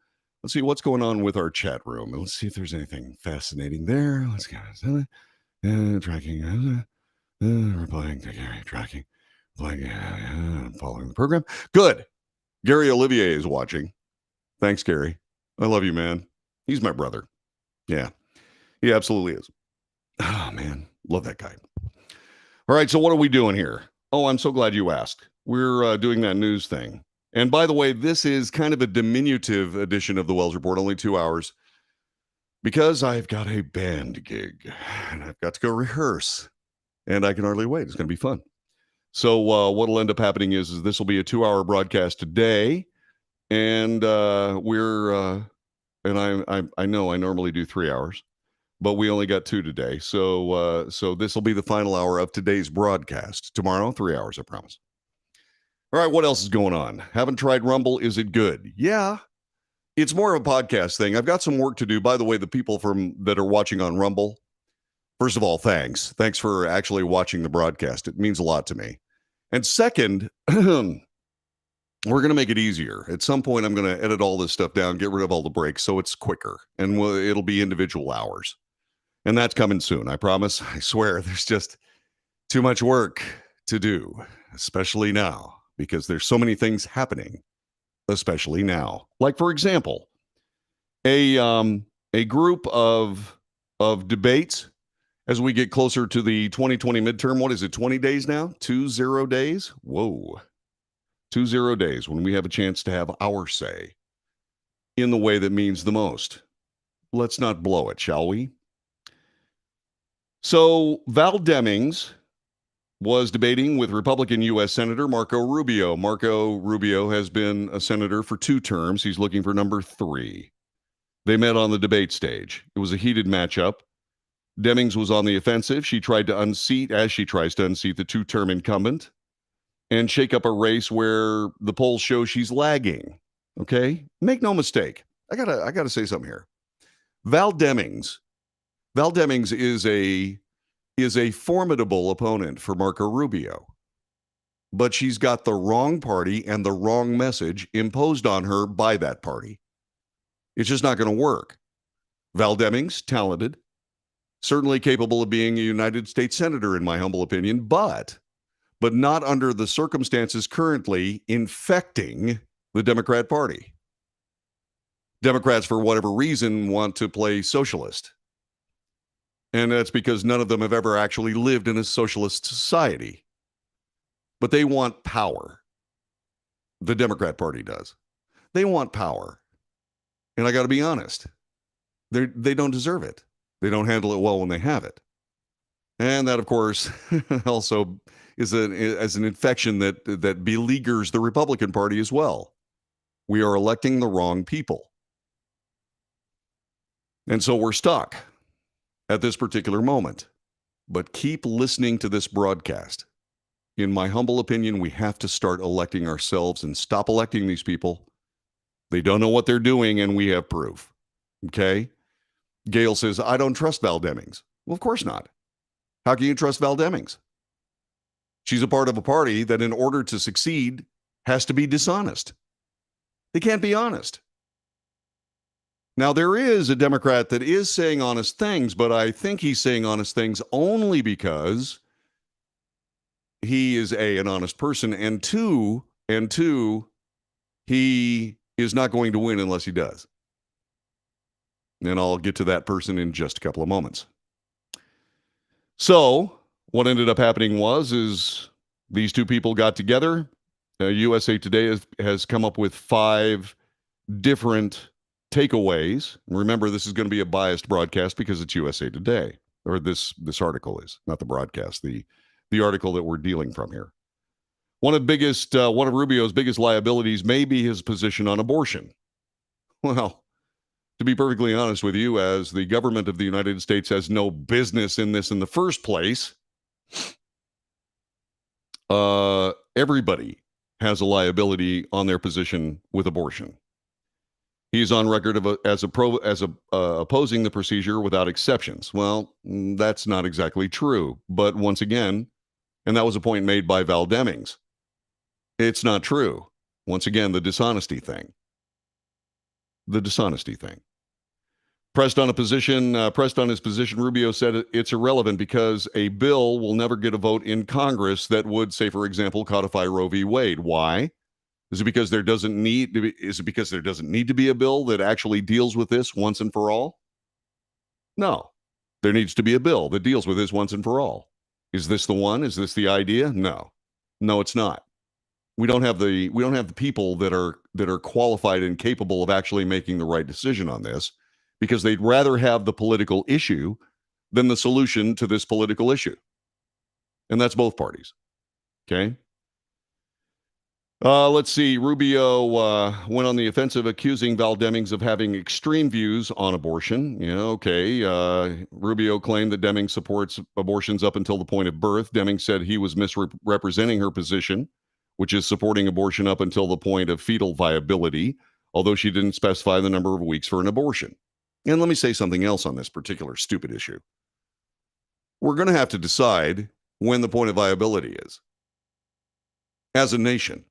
Let's see what's going on with our chat room. Let's see if there's anything fascinating there. Let's go. Tracking, replying to Gary, tracking, following the program. Good. Gary Olivier is watching. Thanks, Gary. I love you, man. He's my brother. Yeah, he absolutely is. Oh, man. Love that guy. All right, so what are we doing here? Oh, I'm so glad you asked. We're doing that news thing. And by the way, this is kind of a diminutive edition of the Wells Report, only 2 hours, because I've got a band gig and I've got to go rehearse and I can hardly wait. It's going to be fun. So what'll end up happening is this will be a 2-hour broadcast today. And I know I normally do 3 hours, but we only got 2 today. So this will be the final hour of today's broadcast. Tomorrow, 3 hours, I promise. All right, what else is going on? Haven't tried Rumble. Is it good? Yeah, it's more of a podcast thing. I've got some work to do. By the way, the people that are watching on Rumble, first of all, thanks. Thanks for actually watching the broadcast. It means a lot to me. And second, we're going to make it easier. At some point, I'm going to edit all this stuff down, get rid of all the breaks so it's quicker, and it'll be individual hours. And that's coming soon, I promise. I swear, there's just too much work to do, especially now, because there's so many things happening, especially now. Like, for example, a group of debates as we get closer to the 2020 midterm. What is it, 20 days now? 20 days? Whoa. 20 days when we have a chance to have our say in the way that means the most. Let's not blow it, shall we? So Val Demings was debating with Republican U.S. Senator Marco Rubio. Marco Rubio has been a senator for 2 terms. He's looking for number 3. They met on the debate stage. It was a heated matchup. Demings was on the offensive. She tried to unseat, as she tries to unseat the 2-term incumbent, and shake up a race where the polls show she's lagging. Okay? Make no mistake. I gotta say something here. Val Demings is a formidable opponent for Marco Rubio. But she's got the wrong party and the wrong message imposed on her by that party. It's just not going to work. Val Demings, talented, certainly capable of being a United States Senator, in my humble opinion, but not under the circumstances currently infecting the Democrat Party. Democrats, for whatever reason, want to play socialist. And that's because none of them have ever actually lived in a socialist society. But they want power. The Democrat Party does. They want power. And I got to be honest, they don't deserve it. They don't handle it well when they have it. And that, of course, also is an infection that beleaguers the Republican Party as well. We are electing the wrong people. And so we're stuck at this particular moment. But keep listening to this broadcast. In my humble opinion, we have to start electing ourselves and stop electing these people. They don't know what they're doing, and we have proof. Okay? Gail says, I don't trust Val Demings. Well, of course not. How can you trust Val Demings? She's a part of a party that, in order to succeed, has to be dishonest. They can't be honest. Now, there is a Democrat that is saying honest things, but I think he's saying honest things only because he is an honest person, and two, he is not going to win unless he does. And I'll get to that person in just a couple of moments. So what ended up happening is these two people got together. USA Today has come up with 5 different takeaways. Remember, this is going to be a biased broadcast because it's USA Today, or this article is, not the broadcast, the article that we're dealing from here. One of Rubio's biggest liabilities may be his position on abortion. Well, to be perfectly honest with you, as the government of the United States has no business in this in the first place, everybody has a liability on their position with abortion. He's on record as opposing the procedure without exceptions. Well, that's not exactly true. But once again, and that was a point made by Val Demings, it's not true. Once again, the dishonesty thing. Pressed on his position, Rubio said it's irrelevant because a bill will never get a vote in Congress that would, say, for example, codify Roe v. Wade. Why? Is it because there doesn't need to be a bill that actually deals with this once and for all? No. There needs to be a bill that deals with this once and for all. Is this the one? Is this the idea? No. No, it's not. We don't have the people that are qualified and capable of actually making the right decision on this, because they'd rather have the political issue than the solution to this political issue. And that's both parties. Okay? Let's see. Rubio went on the offensive, accusing Val Demings of having extreme views on abortion. Rubio claimed that Demings supports abortions up until the point of birth. Demings said he was misrepresenting her position, which is supporting abortion up until the point of fetal viability, although she didn't specify the number of weeks for an abortion. And let me say something else on this particular stupid issue. We're going to have to decide when the point of viability is as a nation.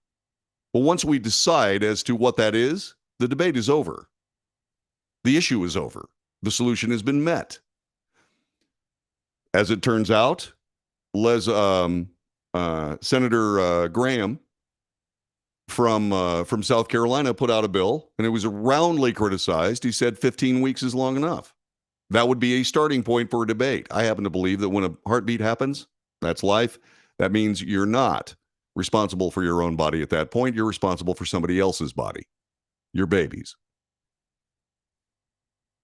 But once we decide as to what that is, the debate is over. The issue is over. The solution has been met. As it turns out, Senator Graham from South Carolina put out a bill, and it was roundly criticized. He said 15 weeks is long enough. That would be a starting point for a debate. I happen to believe that when a heartbeat happens, that's life. That means you're not responsible for your own body at that point. You're responsible for somebody else's body, your baby's.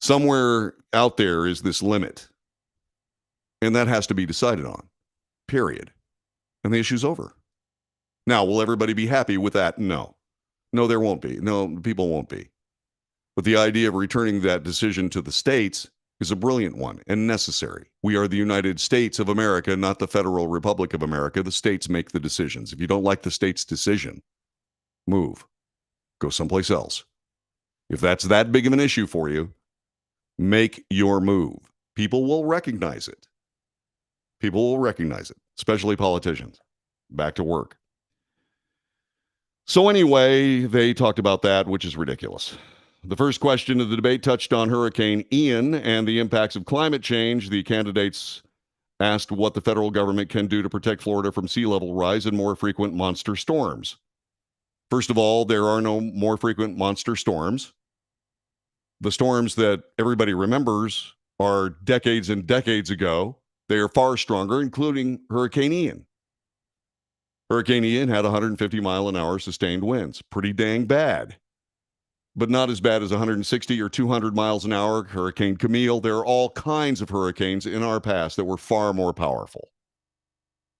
Somewhere out there is this limit, and that has to be decided on, period. And the issue's over. Now, will everybody be happy with that? No. No, there won't be. No, people won't be. But the idea of returning that decision to the states is a brilliant one and necessary. We are the United States of America, not the Federal Republic of America. The states make the decisions. If you don't like the state's decision, move. Go someplace else. If that's that big of an issue for you, make your move. People will recognize it. People will recognize it, especially politicians. Back to work. So anyway, they talked about that, which is ridiculous. The first question of the debate touched on Hurricane Ian and the impacts of climate change. The candidates asked what the federal government can do to protect Florida from sea level rise and more frequent monster storms. First of all, there are no more frequent monster storms. The storms that everybody remembers are decades and decades ago. They are far stronger, including Hurricane Ian. Hurricane Ian had 150 mile an hour sustained winds. Pretty dang bad. But not as bad as 160 or 200 miles an hour. Hurricane Camille. There are all kinds of hurricanes in our past that were far more powerful.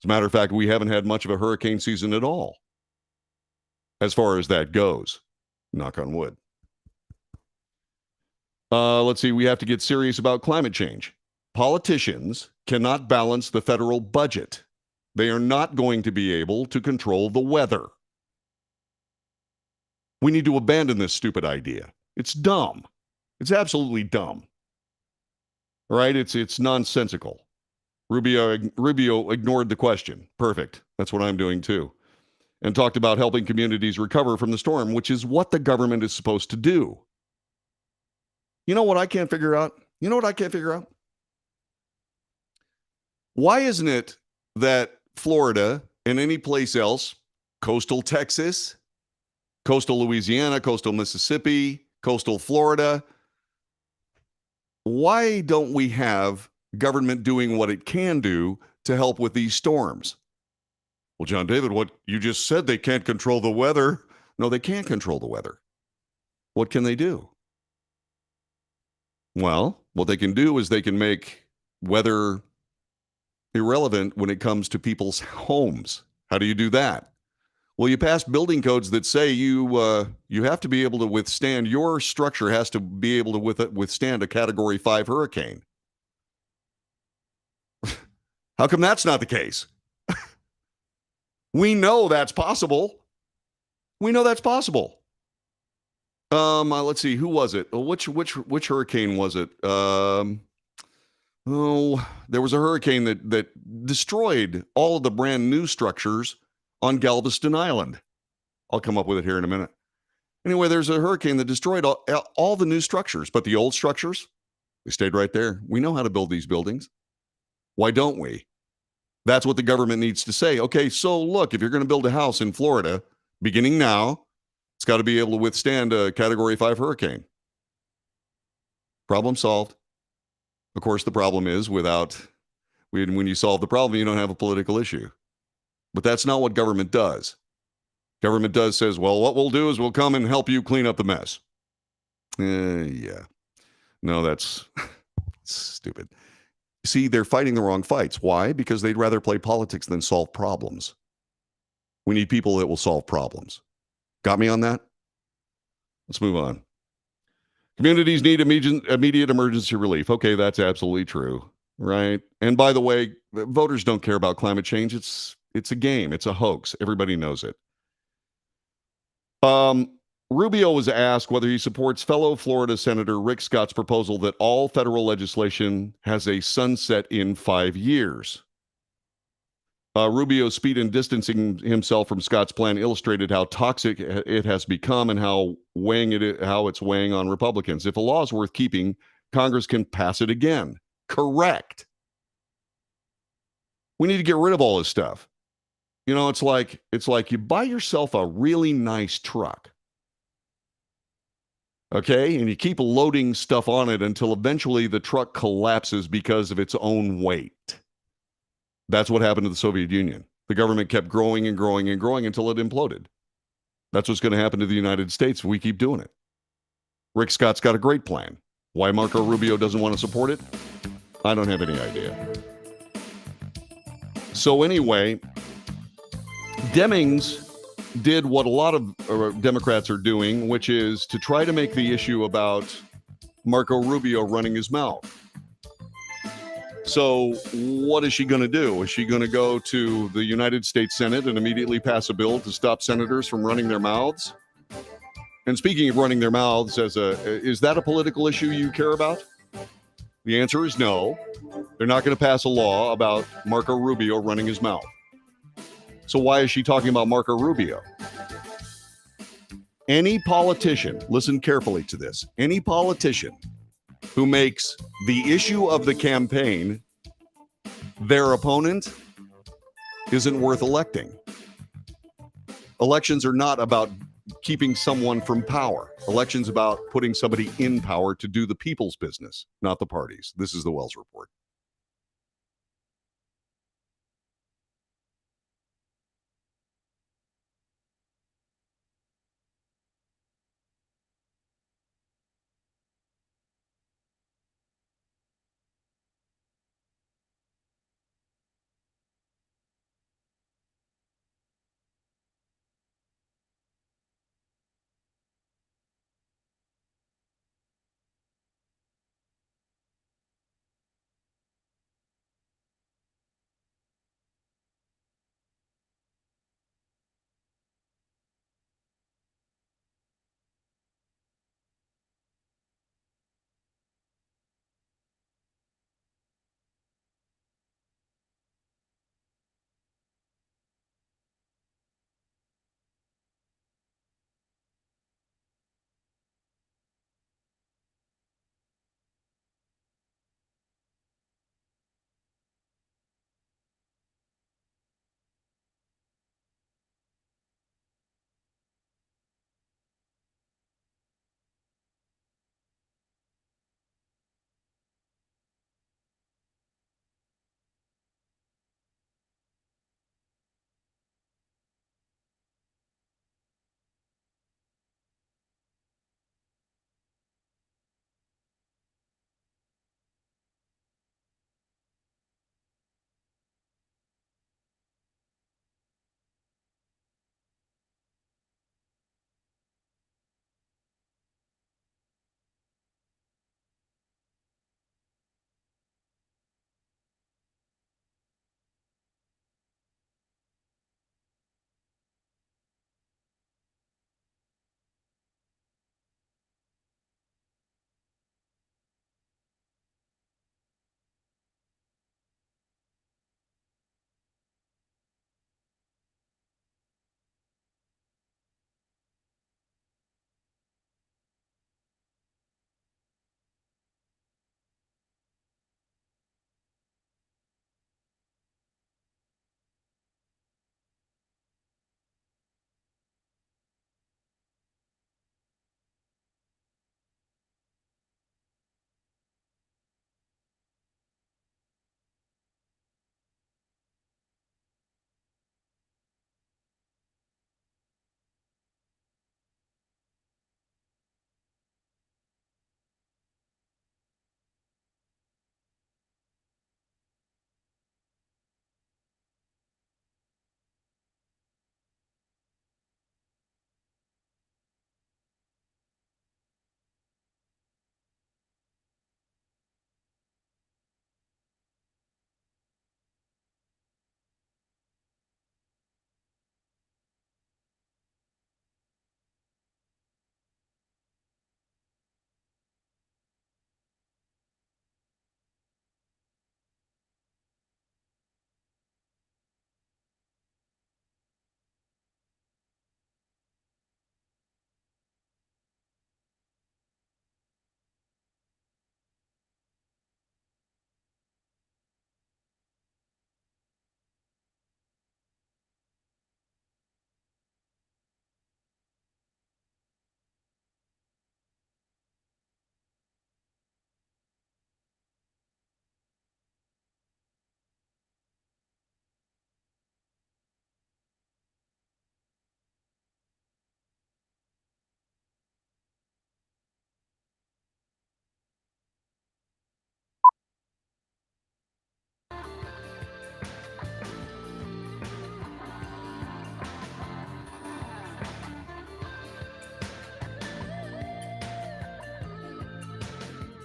As a matter of fact, we haven't had much of a hurricane season at all, as far as that goes. Knock on wood. Let's see. We have to get serious about climate change. Politicians cannot balance the federal budget. They are not going to be able to control the weather. We need to abandon this stupid idea. It's dumb. It's absolutely dumb. All right? It's nonsensical. Rubio ignored the question. Perfect. That's what I'm doing too. And talked about helping communities recover from the storm, which is what the government is supposed to do. You know what I can't figure out? Why isn't it that Florida and any place else, coastal Texas, coastal Louisiana, coastal Mississippi, coastal Florida, why don't we have government doing what it can do to help with these storms? Well, John David, what you just said, they can't control the weather. No, they can't control the weather. What can they do? Well, what they can do is they can make weather irrelevant when it comes to people's homes. How do you do that? Well, you pass building codes that say you have to be able to withstand, your structure has to be able to withstand a Category 5 hurricane. How come that's not the case? We know that's possible. We know that's possible. Let's see, who was it? Which hurricane was it? There was a hurricane that destroyed all of the brand new structures on Galveston Island. I'll come up with it here in a minute. Anyway, there's a hurricane that destroyed all the new structures, but the old structures, they stayed right there. We know how to build these buildings. Why don't we? That's what the government needs to say. Okay, so look, if you're going to build a house in Florida, beginning now, it's got to be able to withstand a Category 5 hurricane. Problem solved. Of course, the problem is when you solve the problem, you don't have a political issue. But that's not what government does. Government says, well, what we'll do is we'll come and help you clean up the mess. Yeah. No, that's stupid. See, they're fighting the wrong fights. Why? Because they'd rather play politics than solve problems. We need people that will solve problems. Got me on that? Let's move on. Communities need immediate emergency relief. Okay, that's absolutely true, right? And by the way, voters don't care about climate change. It's a game. It's a hoax. Everybody knows it. Rubio was asked whether he supports fellow Florida Senator Rick Scott's proposal that all federal legislation has a sunset in 5 years. Rubio's speed in distancing himself from Scott's plan illustrated how toxic it has become and how it's weighing on Republicans. If a law is worth keeping, Congress can pass it again. Correct. We need to get rid of all this stuff. You know, it's like you buy yourself a really nice truck. Okay? And you keep loading stuff on it until eventually the truck collapses because of its own weight. That's what happened to the Soviet Union. The government kept growing and growing and growing until it imploded. That's what's going to happen to the United States if we keep doing it. Rick Scott's got a great plan. Why Marco Rubio doesn't want to support it? I don't have any idea. So anyway, Demings did what a lot of Democrats are doing, which is to try to make the issue about Marco Rubio running his mouth. So what is she going to do? Is she going to go to the United States Senate and immediately pass a bill to stop senators from running their mouths? And speaking of running their mouths, is that a political issue you care about? The answer is no. They're not going to pass a law about Marco Rubio running his mouth. So why is she talking about Marco Rubio? Any politician, listen carefully to this, any politician who makes the issue of the campaign their opponent isn't worth electing. Elections are not about keeping someone from power. Elections about putting somebody in power to do the people's business, not the parties. This is the Wells Report.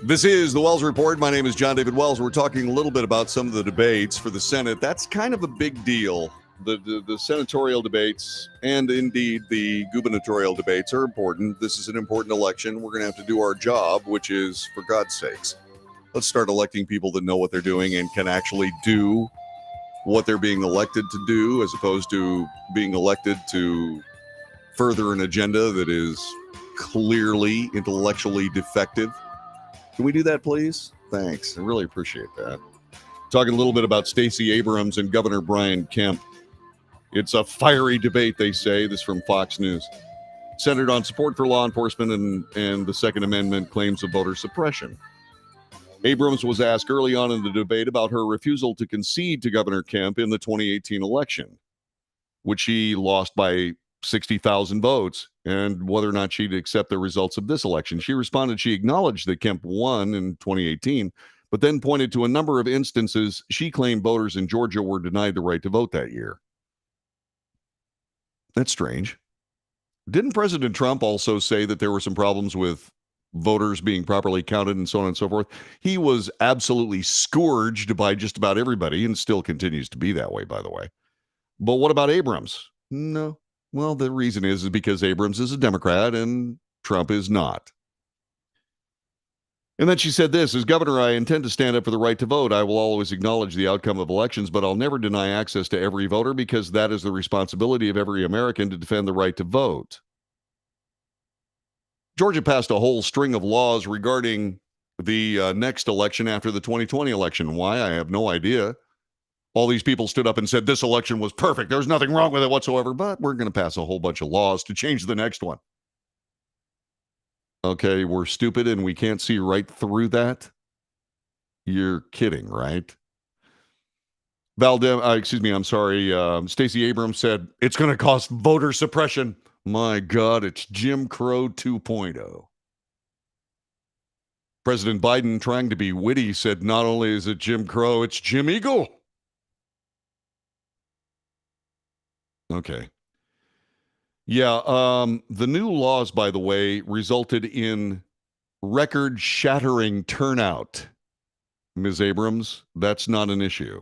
This is the Wells Report. My name is John David Wells. We're talking a little bit about some of the debates for the Senate. That's kind of a big deal. The senatorial debates and indeed the gubernatorial debates are important. This is an important election. We're going to have to do our job, which is, for God's sakes, let's start electing people that know what they're doing and can actually do what they're being elected to do, as opposed to being elected to further an agenda that is clearly intellectually defective. Can we do that, please? Thanks. I really appreciate that. Talking a little bit about Stacey Abrams and Governor Brian Kemp. It's a fiery debate, they say. This from Fox News. Centered on support for law enforcement and the Second Amendment claims of voter suppression. Abrams was asked early on in the debate about her refusal to concede to Governor Kemp in the 2018 election, which she lost by 60,000 votes, and whether or not she'd accept the results of this election. She responded she acknowledged that Kemp won in 2018, but then pointed to a number of instances she claimed voters in Georgia were denied the right to vote that year. That's strange. Didn't President Trump also say that there were some problems with voters being properly counted and so on and so forth? He was absolutely scourged by just about everybody and still continues to be that way, by the way. But what about Abrams? No. Well, the reason is because Abrams is a Democrat and Trump is not. And then she said this, as governor, I intend to stand up for the right to vote. I will always acknowledge the outcome of elections, but I'll never deny access to every voter because that is the responsibility of every American to defend the right to vote. Georgia passed a whole string of laws regarding the next election after the 2020 election. Why? I have no idea. All these people stood up and said this election was perfect. There's nothing wrong with it whatsoever, but we're going to pass a whole bunch of laws to change the next one. Okay, we're stupid and we can't see right through that? You're kidding, right? Stacey Abrams said, it's going to cause voter suppression. My God, it's Jim Crow 2.0. President Biden, trying to be witty, said not only is it Jim Crow, it's Jim Eagle. Okay. Yeah, the new laws, by the way, resulted in record-shattering turnout. Ms. Abrams, that's not an issue.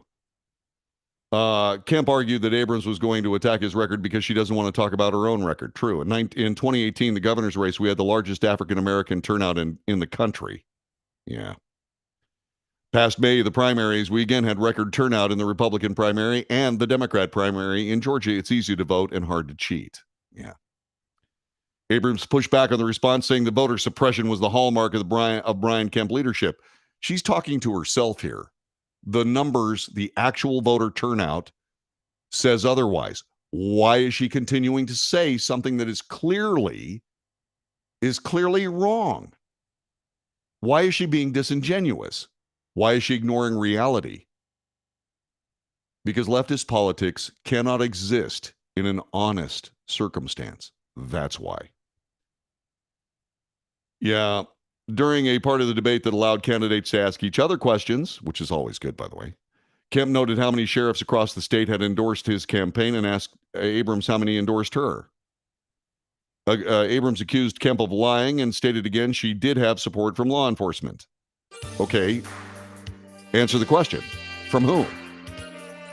Kemp argued that Abrams was going to attack his record because she doesn't want to talk about her own record. True. In 2018, the governor's race, we had the largest African-American turnout in the country. Yeah. Past May, the primaries, we again had record turnout in the Republican primary and the Democrat primary. In Georgia, it's easy to vote and hard to cheat. Yeah. Abrams pushed back on the response, saying the voter suppression was the hallmark of Brian Kemp leadership. She's talking to herself here. The numbers, the actual voter turnout, says otherwise. Why is she continuing to say something that is clearly wrong? Why is she being disingenuous? Why is she ignoring reality? Because leftist politics cannot exist in an honest circumstance. That's why. Yeah, during a part of the debate that allowed candidates to ask each other questions, which is always good, by the way, Kemp noted how many sheriffs across the state had endorsed his campaign and asked Abrams how many endorsed her. Abrams accused Kemp of lying and stated again she did have support from law enforcement. Okay, answer the question. From whom?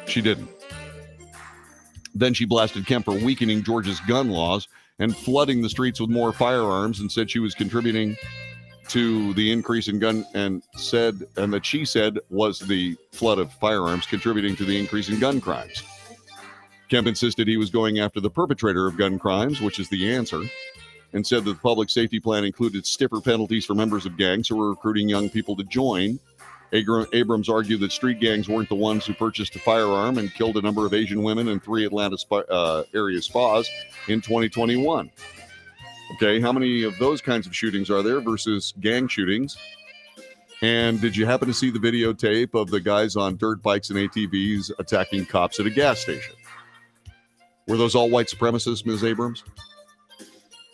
She didn't. Then she blasted Kemp for weakening Georgia's gun laws and flooding the streets with more firearms and said she was contributing to the increase in gun and that she said was the flood of firearms contributing to the increase in gun crimes. Kemp insisted he was going after the perpetrator of gun crimes, which is the answer, and said that the public safety plan included stiffer penalties for members of gangs who were recruiting young people to join. Abrams argued that street gangs weren't the ones who purchased a firearm and killed a number of Asian women in 3 Atlanta area spas in 2021. Okay, how many of those kinds of shootings are there versus gang shootings? And did you happen to see the videotape of the guys on dirt bikes and ATVs attacking cops at a gas station? Were those all white supremacists, Ms. Abrams?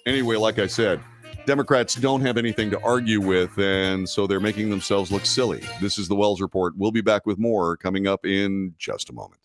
Anyway, like I said, Democrats don't have anything to argue with, and so they're making themselves look silly. This is the Wells Report. We'll be back with more coming up in just a moment.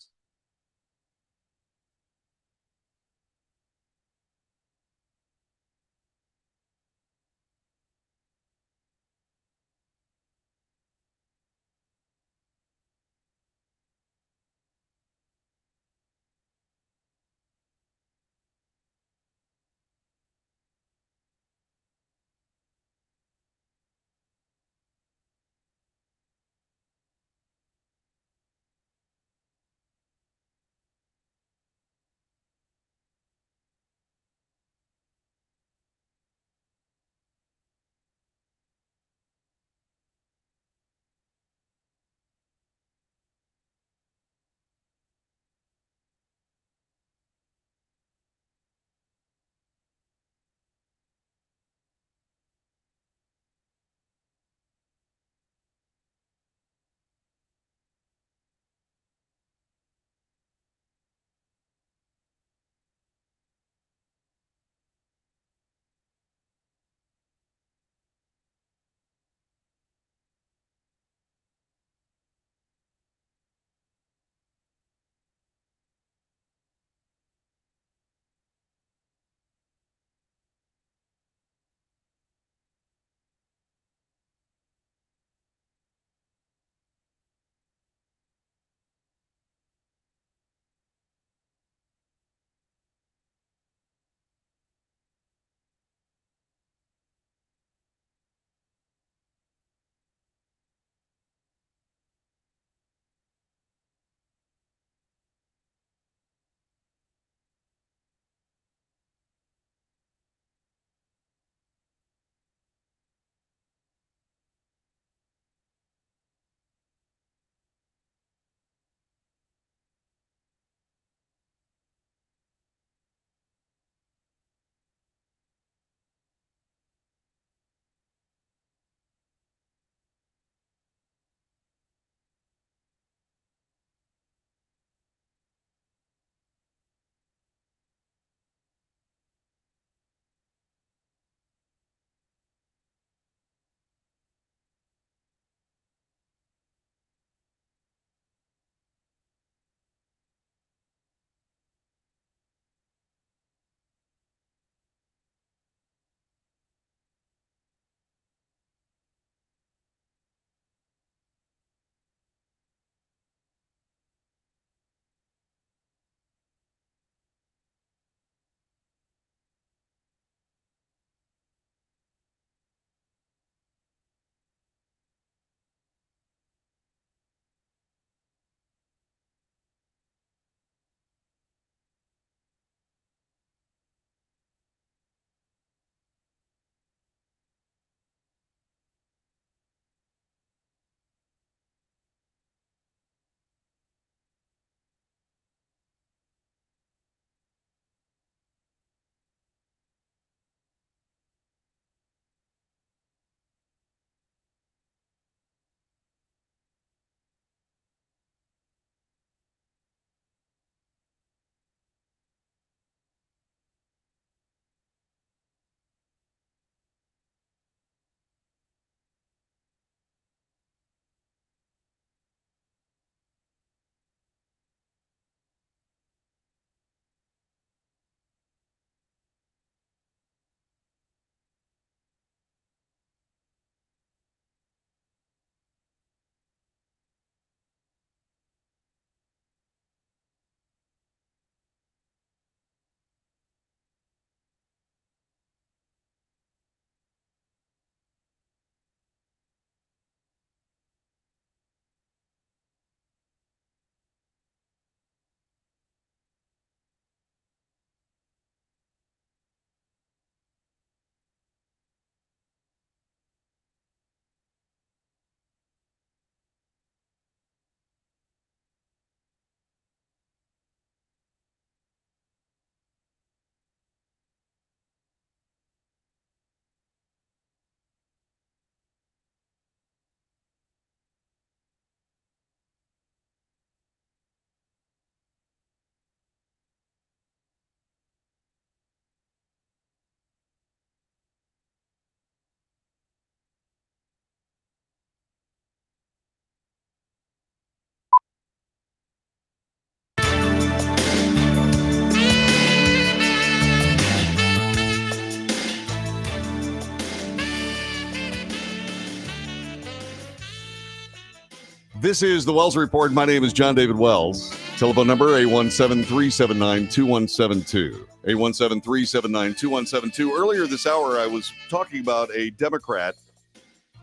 This is the Wells Report. My name is John David Wells. Telephone number 817-379-2172. 817-379-2172. Earlier this hour, I was talking about a Democrat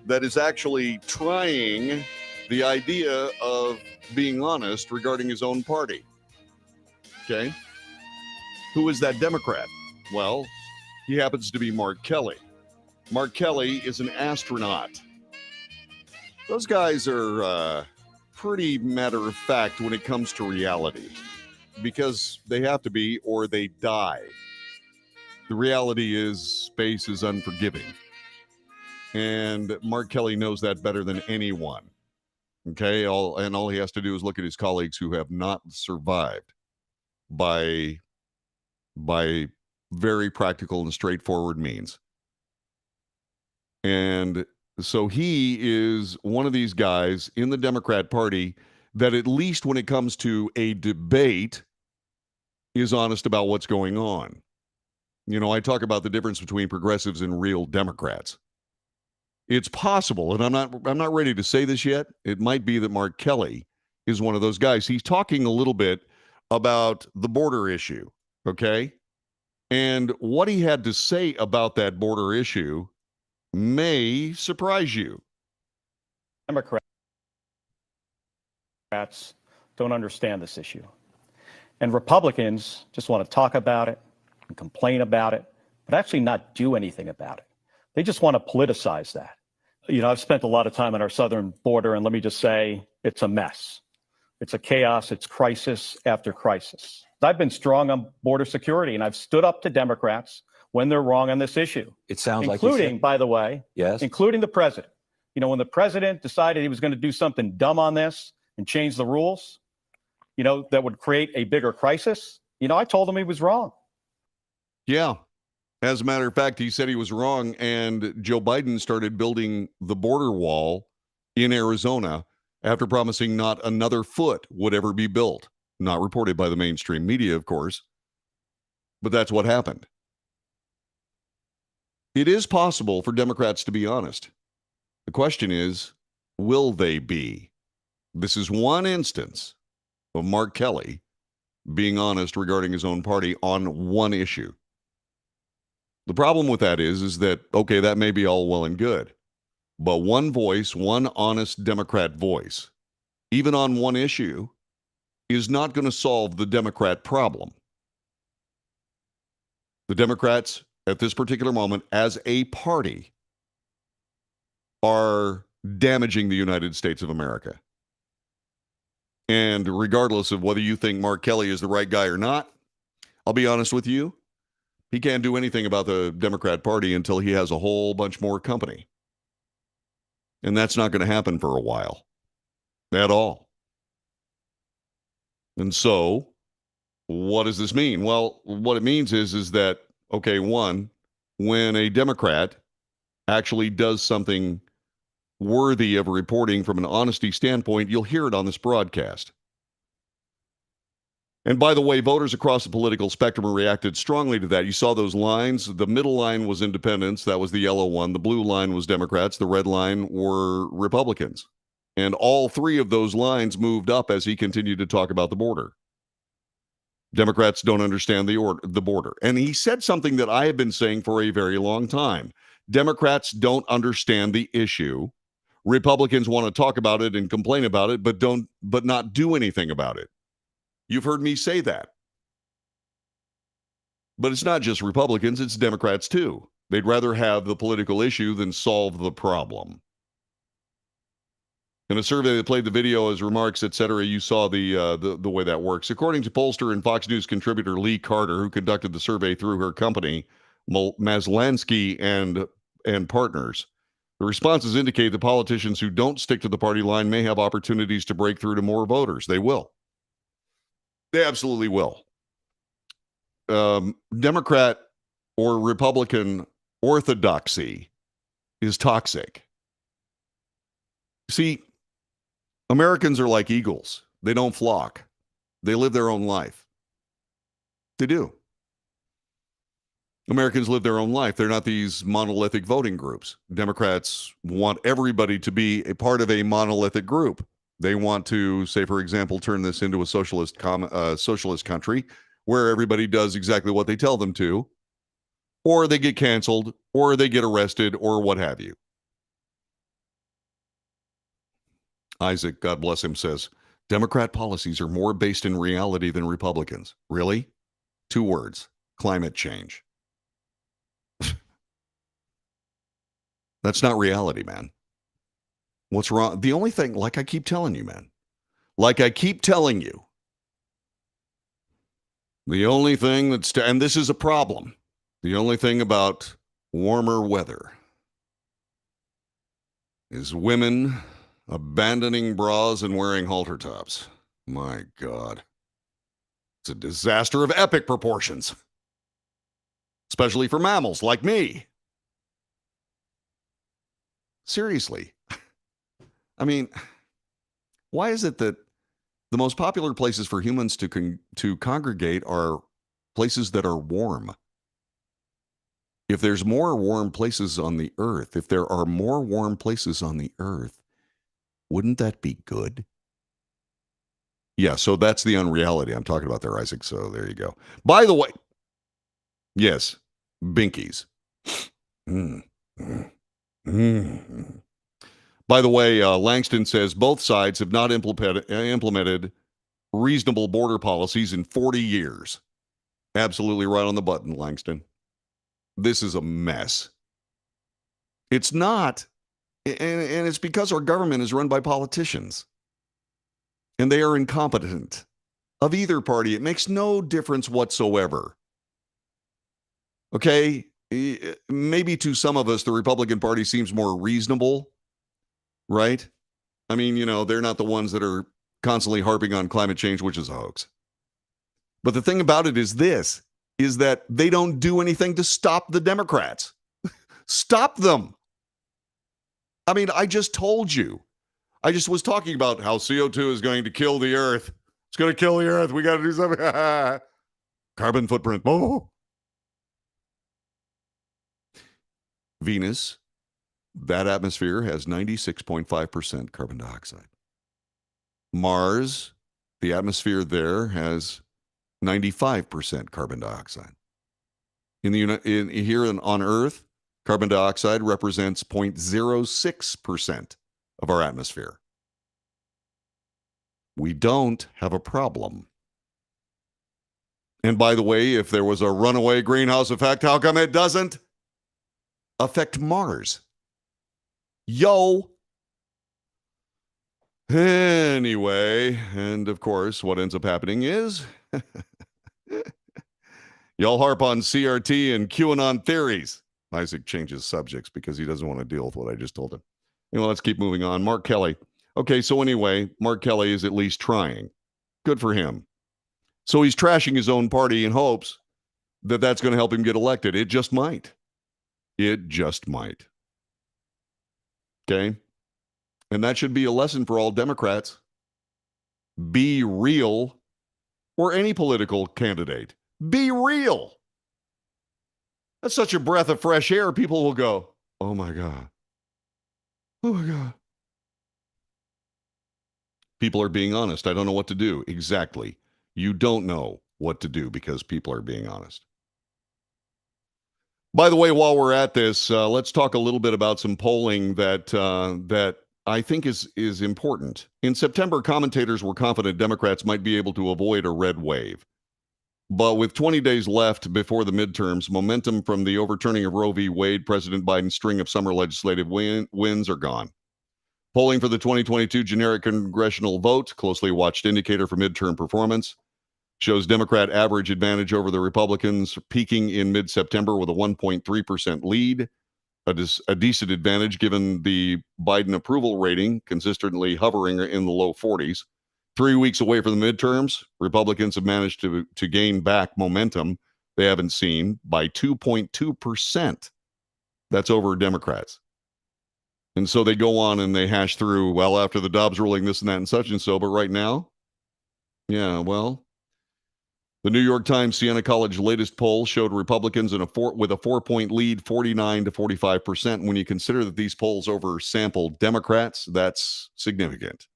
that is actually trying the idea of being honest regarding his own party. Okay? Who is that Democrat? Well, he happens to be Mark Kelly. Mark Kelly is an astronaut. Those guys are pretty matter of fact when it comes to reality because they have to be or they die. The reality is space is unforgiving. And Mark Kelly knows that better than anyone. Okay, all he has to do is look at his colleagues who have not survived by very practical and straightforward means. And so he is one of these guys in the Democrat Party that at least when it comes to a debate is honest about what's going on. You know, I talk about the difference between progressives and real Democrats. It's possible, and I'm not ready to say this yet. It might be that Mark Kelly is one of those guys. He's talking a little bit about the border issue, okay? And what he had to say about that border issue may surprise you. Democrats don't understand this issue. And Republicans just want to talk about it and complain about it, but actually not do anything about it. They just want to politicize that. You know, I've spent a lot of time on our southern border, and let me just say, it's a mess. It's a chaos. It's crisis after crisis. I've been strong on border security, and I've stood up to Democrats when they're wrong on this issue. It sounds like you including, said. by the way, Yes. including the president. You know, when the president decided he was going to do something dumb on this and change the rules, you know, that would create a bigger crisis, you know, I told him he was wrong. Yeah. As a matter of fact, he said he was wrong, and Joe Biden started building the border wall in Arizona after promising not another foot would ever be built. Not reported by the mainstream media, of course, but that's what happened. It is possible for Democrats to be honest. The question is, will they be? This is one instance of Mark Kelly being honest regarding his own party on one issue. The problem with that is that, okay, that may be all well and good, but one voice, one honest Democrat voice, even on one issue, is not going to solve the Democrat problem. The Democrats, at this particular moment, as a party, are damaging the United States of America. And regardless of whether you think Mark Kelly is the right guy or not, I'll be honest with you, he can't do anything about the Democrat Party until he has a whole bunch more company. And that's not going to happen for a while at all. And so what does this mean? Well, what it means is that, okay, one, when a Democrat actually does something worthy of reporting from an honesty standpoint, you'll hear it on this broadcast. And by the way, voters across the political spectrum reacted strongly to that. You saw those lines. The middle line was independents. That was the yellow one. The blue line was Democrats. The red line were Republicans. And all three of those lines moved up as he continued to talk about the border. Democrats don't understand the border. And he said something that I have been saying for a very long time. Democrats don't understand the issue. Republicans want to talk about it and complain about it, but not do anything about it. You've heard me say that. But it's not just Republicans, it's Democrats too. They'd rather have the political issue than solve the problem. In a survey that played the video as remarks, etc., you saw the way that works. According to pollster and Fox News contributor Lee Carter, who conducted the survey through her company, Maslansky and Partners, the responses indicate that politicians who don't stick to the party line may have opportunities to break through to more voters. They will. They absolutely will. Democrat or Republican orthodoxy is toxic. See, Americans are like eagles. They don't flock. They live their own life. They do. Americans live their own life. They're not these monolithic voting groups. Democrats want everybody to be a part of a monolithic group. They want to, say, for example, turn this into a socialist country where everybody does exactly what they tell them to, or they get canceled, or they get arrested, or what have you. Isaac, God bless him, says, Democrat policies are more based in reality than Republicans. Really? 2 words, climate change. That's not reality, man. What's wrong? The only thing, like I keep telling you, man, like I keep telling you, the only thing that's, and this is a problem, the only thing about warmer weather is women abandoning bras and wearing halter tops. My God. It's a disaster of epic proportions, especially for mammals like me. Seriously. I mean, why is it that the most popular places for humans to congregate are places that are warm? If there's more warm places on the earth, if there are more warm places on the earth, wouldn't that be good? Yeah, so that's the unreality I'm talking about there, Isaac. So there you go. By the way, yes, binkies. By the way, Langston says both sides have not implemented reasonable border policies in 40 years. Absolutely right on the button, Langston. This is a mess. It's not, and it's because our government is run by politicians. And they are incompetent of either party. It makes no difference whatsoever. Okay? Maybe to some of us, the Republican Party seems more reasonable, right? I mean, you know, they're not the ones that are constantly harping on climate change, which is a hoax. But the thing about it is this, is that they don't do anything to stop the Democrats. Stop them. I mean, I just told you. I just was talking about how CO2 is going to kill the earth. It's going to kill the earth. We got to do something. Carbon footprint. Oh. Venus, that atmosphere has 96.5% carbon dioxide. Mars, the atmosphere there has 95% carbon dioxide. Here on Earth, carbon dioxide represents 0.06% of our atmosphere. We don't have a problem. And by the way, if there was a runaway greenhouse effect, how come it doesn't affect Mars? Yo! Anyway, and of course, what ends up happening is y'all harp on CRT and QAnon theories. Isaac changes subjects because he doesn't want to deal with what I just told him. Let's keep moving on. Mark Kelly. Okay, so anyway, Mark Kelly is at least trying. Good for him. So he's trashing his own party in hopes that that's going to help him get elected. It just might. It just might. Okay? And that should be a lesson for all Democrats. Be real, or any political candidate. Be real. That's such a breath of fresh air. People will go, oh my God. Oh my God. People are being honest. I don't know what to do. Exactly. You don't know what to do because people are being honest. By the way, while we're at this, let's talk a little bit about some polling that I think is important. In September, commentators were confident Democrats might be able to avoid a red wave. But with 20 days left before the midterms, momentum from the overturning of Roe v. Wade, President Biden's string of summer legislative wins are gone. Polling for the 2022 generic congressional vote, closely watched indicator for midterm performance, shows Democrat average advantage over the Republicans peaking in mid-September with a 1.3% lead, a decent advantage given the Biden approval rating consistently hovering in the low 40s. 3 weeks away from the midterms, Republicans have managed to gain back momentum they haven't seen by 2.2%. That's over Democrats. And so they go on and they hash through, well, after the Dobbs ruling, this and that and such and so. But right now, yeah, well, the New York Times Siena College latest poll showed Republicans with a 4-point lead, 49 to 45%. When you consider that these polls oversample Democrats, that's significant.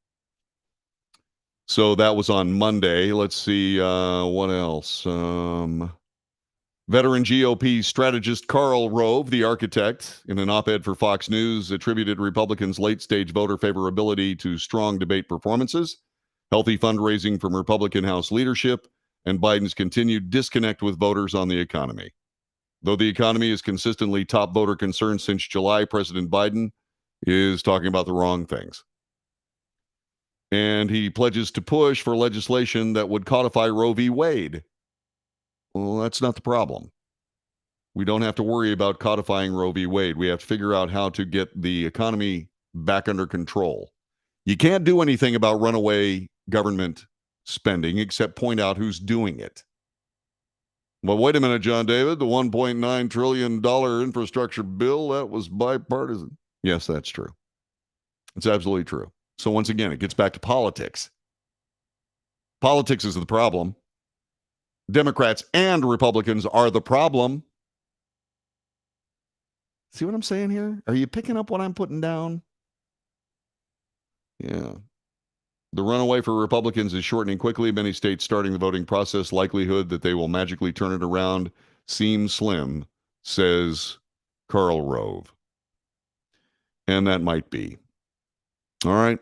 So that was on Monday. Let's see what else. Veteran GOP strategist Karl Rove, the architect, in an op-ed for Fox News, attributed Republicans' late-stage voter favorability to strong debate performances, healthy fundraising from Republican House leadership, and Biden's continued disconnect with voters on the economy. Though the economy is consistently top voter concern since July, President Biden is talking about the wrong things. And he pledges to push for legislation that would codify Roe v. Wade. Well, that's not the problem. We don't have to worry about codifying Roe v. Wade. We have to figure out how to get the economy back under control. You can't do anything about runaway government spending except point out who's doing it. Well, wait a minute, John David. The $1.9 trillion infrastructure bill, that was bipartisan. Yes, that's true. It's absolutely true. So once again, it gets back to politics. Politics is the problem. Democrats and Republicans are the problem. See what I'm saying here? Are you picking up what I'm putting down? Yeah. The runaway for Republicans is shortening quickly. Many states starting the voting process. Likelihood that they will magically turn it around seems slim, says Karl Rove. And that might be. All right.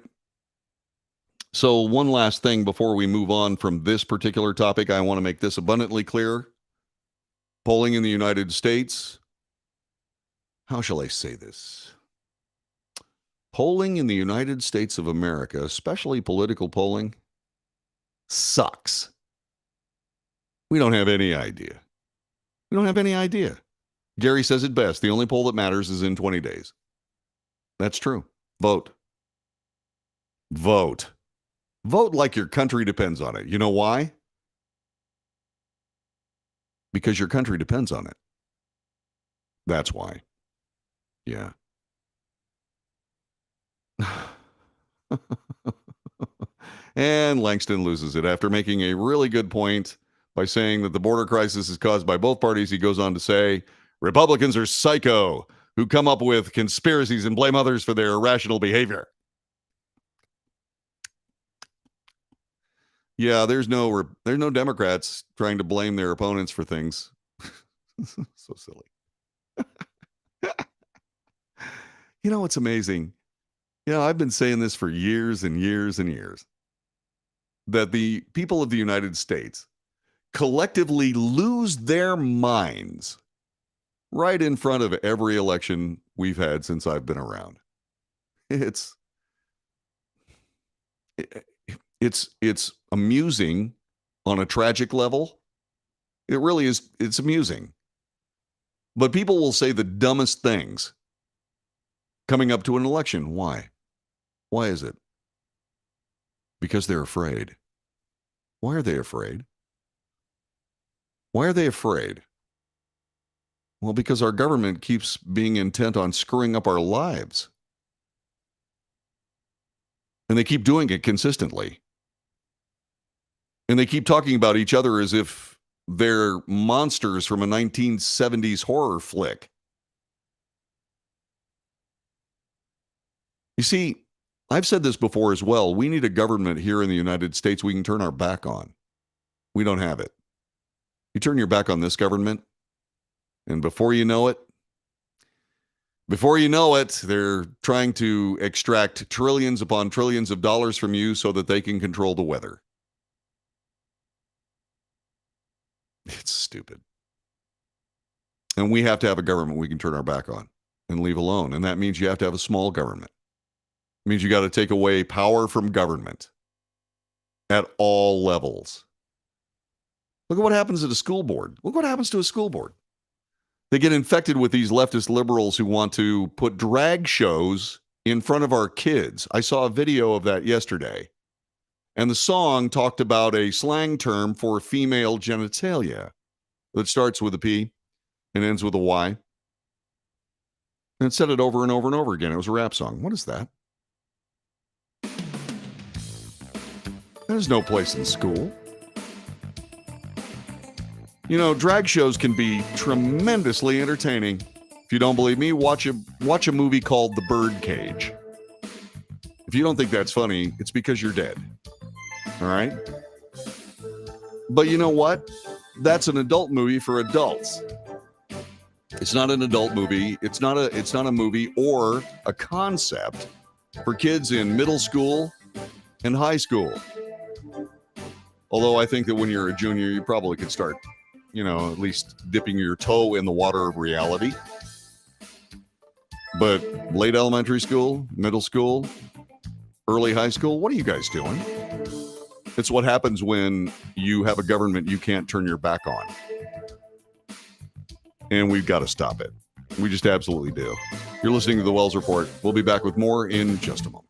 So one last thing before we move on from this particular topic, I want to make this abundantly clear. Polling in the United States. How shall I say this? Polling in the United States of America, especially political polling, sucks. We don't have any idea. We don't have any idea. Gary says it best. The only poll that matters is in 20 days. That's true. Vote. Vote. Vote like your country depends on it. You know why? Because your country depends on it. That's why. Yeah. And Langston loses it after making a really good point by saying that the border crisis is caused by both parties. He goes on to say, Republicans are psycho who come up with conspiracies and blame others for their irrational behavior. Yeah, there's no Democrats trying to blame their opponents for things. So silly. You know, it's amazing. You know, I've been saying this for years and years and years, that the people of the United States collectively lose their minds right in front of every election we've had since I've been around. It's amusing on a tragic level. It really is. It's amusing. But people will say the dumbest things coming up to an election. Why? Why is it? Because they're afraid. Why are they afraid? Why are they afraid? Well, because our government keeps being intent on screwing up our lives. And they keep doing it consistently. And they keep talking about each other as if they're monsters from a 1970s horror flick. You see, I've said this before as well. We need a government here in the United States we can turn our back on. We don't have it. You turn your back on this government, and before you know it, they're trying to extract trillions upon trillions of dollars from you so that they can control the weather. It's stupid. And we have to have a government we can turn our back on and leave alone. And that means you have to have a small government. It means you got to take away power from government at all levels. Look at what happens at a school board. Look what happens to a school board. They get infected with these leftist liberals who want to put drag shows in front of our kids. I saw a video of that yesterday. And the song talked about a slang term for female genitalia that starts with a P and ends with a Y. And it said it over and over and over again. It was a rap song. What is that? There's no place in school. You know, drag shows can be tremendously entertaining. If you don't believe me, watch a movie called The Birdcage. If you don't think that's funny, it's because you're dead. All right. But you know what? That's an adult movie for adults. It's not an adult movie. It's not a movie or a concept for kids in middle school and high school. Although I think that when you're a junior, you probably could start, at least dipping your toe in the water of reality. But late elementary school, middle school, early high school, what are you guys doing? It's what happens when you have a government you can't turn your back on. And we've got to stop it. We just absolutely do. You're listening to The Wells Report. We'll be back with more in just a moment.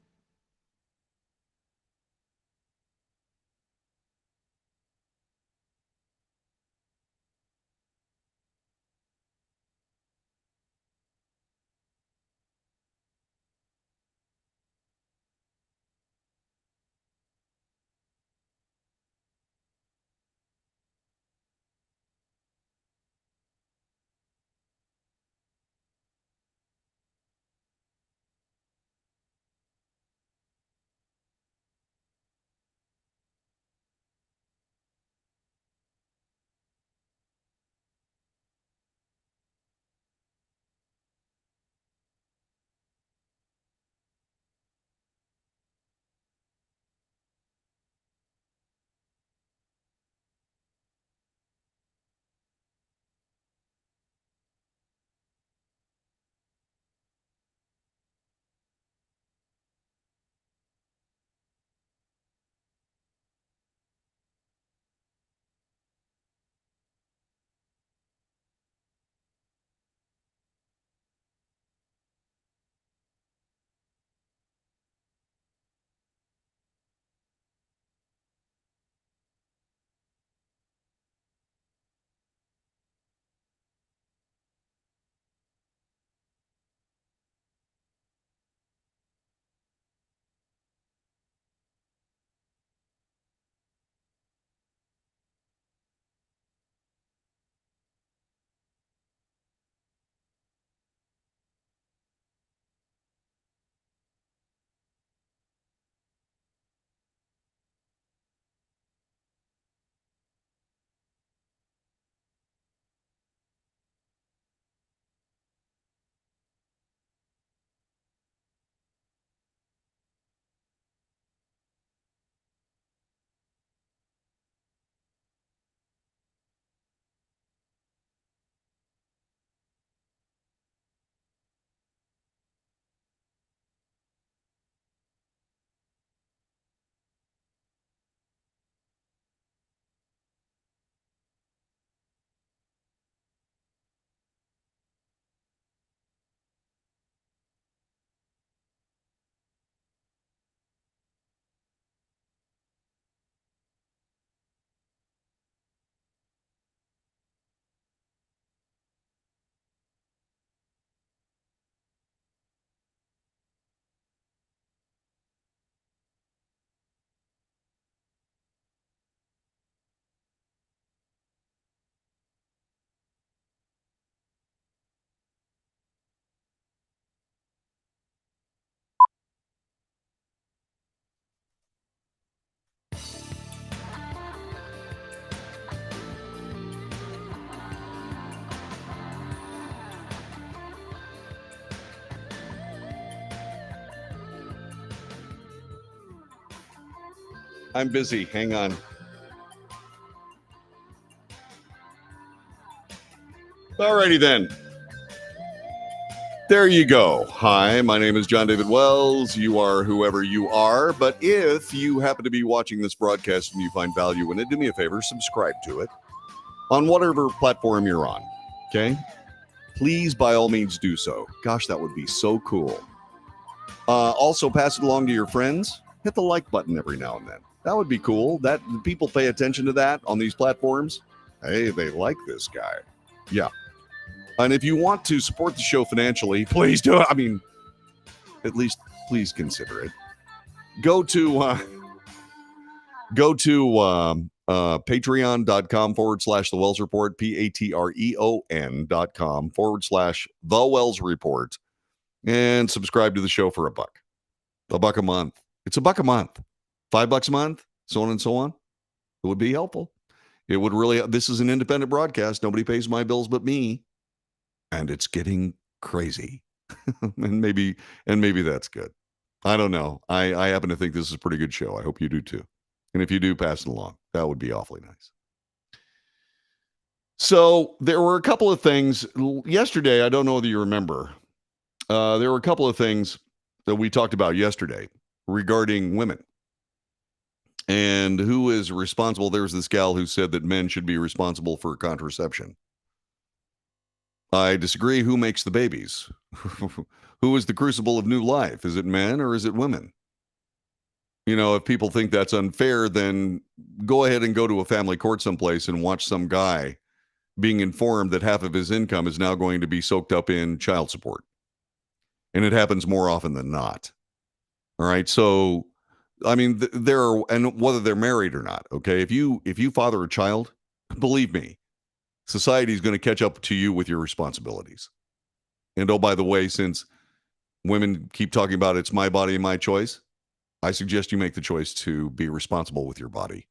I'm busy. Hang on. Alrighty then. There you go. Hi, my name is John David Wells. You are whoever you are. But if you happen to be watching this broadcast and you find value in it, do me a favor, subscribe to it on whatever platform you're on. Okay? Please, by all means, do so. Gosh, that would be so cool. Also, pass it along to your friends. Hit the like button every now and then. That would be cool. That people pay attention to that on these platforms. Hey, they like this guy. Yeah. And if you want to support the show financially, please do it. I mean, at least please consider it. Go to patreon.com/The Wells Report, patreon.com/The Wells Report, and subscribe to the show for $1. $1 a month. It's $1 a month. $5 a month. so on and so on. It would be helpful. It would really, this is an independent broadcast. Nobody pays my bills but me. And it's getting crazy. and maybe that's good. I don't know. I happen to think this is a pretty good show. I hope you do too. And if you do, pass it along. That would be awfully nice. So there were a couple of things yesterday. I don't know whether you remember. There were a couple of things that we talked about yesterday regarding women and who is responsible. There was this gal who said that men should be responsible for contraception. I disagree. Who makes the babies? Who is the crucible of new life? Is it men or is it women? You know, if people think that's unfair, then go ahead and go to a family court someplace and watch some guy being informed that half of his income is now going to be soaked up in child support. And it happens more often than not. All right. So, I mean, there are, and whether they're married or not. Okay. If you father a child, believe me, society is going to catch up to you with your responsibilities. And oh, by the way, since women keep talking about it's my body and my choice, I suggest you make the choice to be responsible with your body.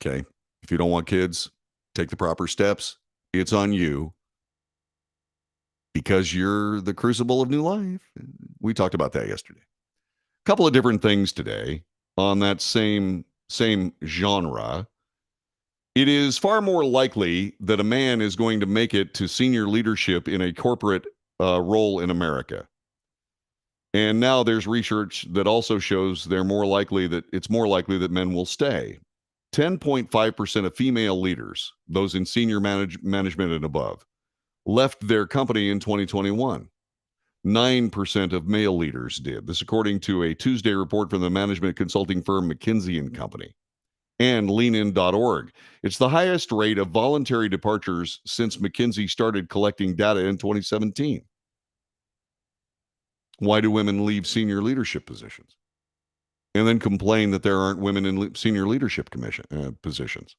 Okay. If you don't want kids, take the proper steps. It's on you because you're the crucible of new life. We talked about that yesterday. A couple of different things today on that same genre. It is far more likely that a man is going to make it to senior leadership in a corporate role in America. And now there's research that also shows it's more likely that men will stay. 10.5% of female leaders, those in senior management and above, left their company in 2021. 9% of male leaders did. This according to a Tuesday report from the management consulting firm McKinsey & Company and leanin.org. It's the highest rate of voluntary departures since McKinsey started collecting data in 2017. Why do women leave senior leadership positions? And then complain that there aren't women in senior leadership positions.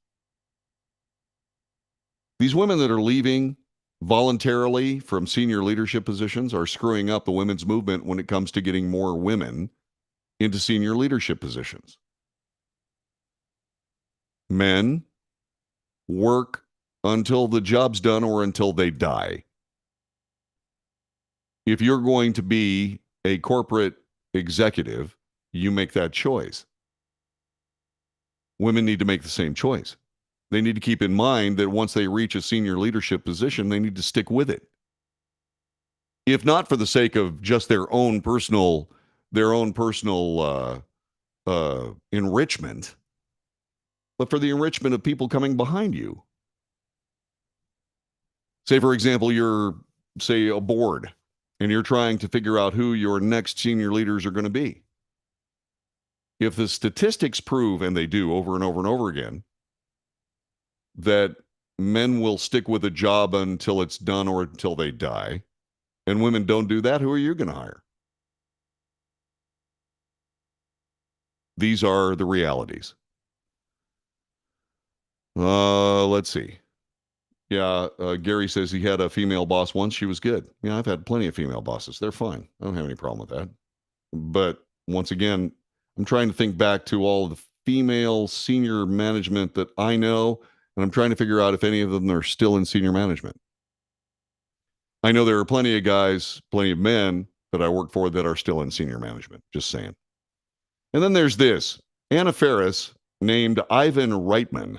These women that are leaving voluntarily from senior leadership positions are screwing up the women's movement when it comes to getting more women into senior leadership positions. Men work until the job's done or until they die. If you're going to be a corporate executive, you make that choice. Women need to make the same choice. They need to keep in mind that once they reach a senior leadership position, they need to stick with it. If not for the sake of just their own personal enrichment, but for the enrichment of people coming behind you. Say, for example, you're, say, a board, and you're trying to figure out who your next senior leaders are going to be. If the statistics prove, and they do over and over and over again, that men will stick with a job until it's done or until they die, and women don't do that, who are you going to hire? These are the realities. Let's see. Yeah, Gary says he had a female boss once. She was good. Yeah, I've had plenty of female bosses. They're fine. I don't have any problem with that. But once again, I'm trying to think back to all of the female senior management that I know, and I'm trying to figure out if any of them are still in senior management. I know there are plenty of guys, plenty of men that I work for that are still in senior management. Just saying. And then there's this. Anna Faris named Ivan Reitman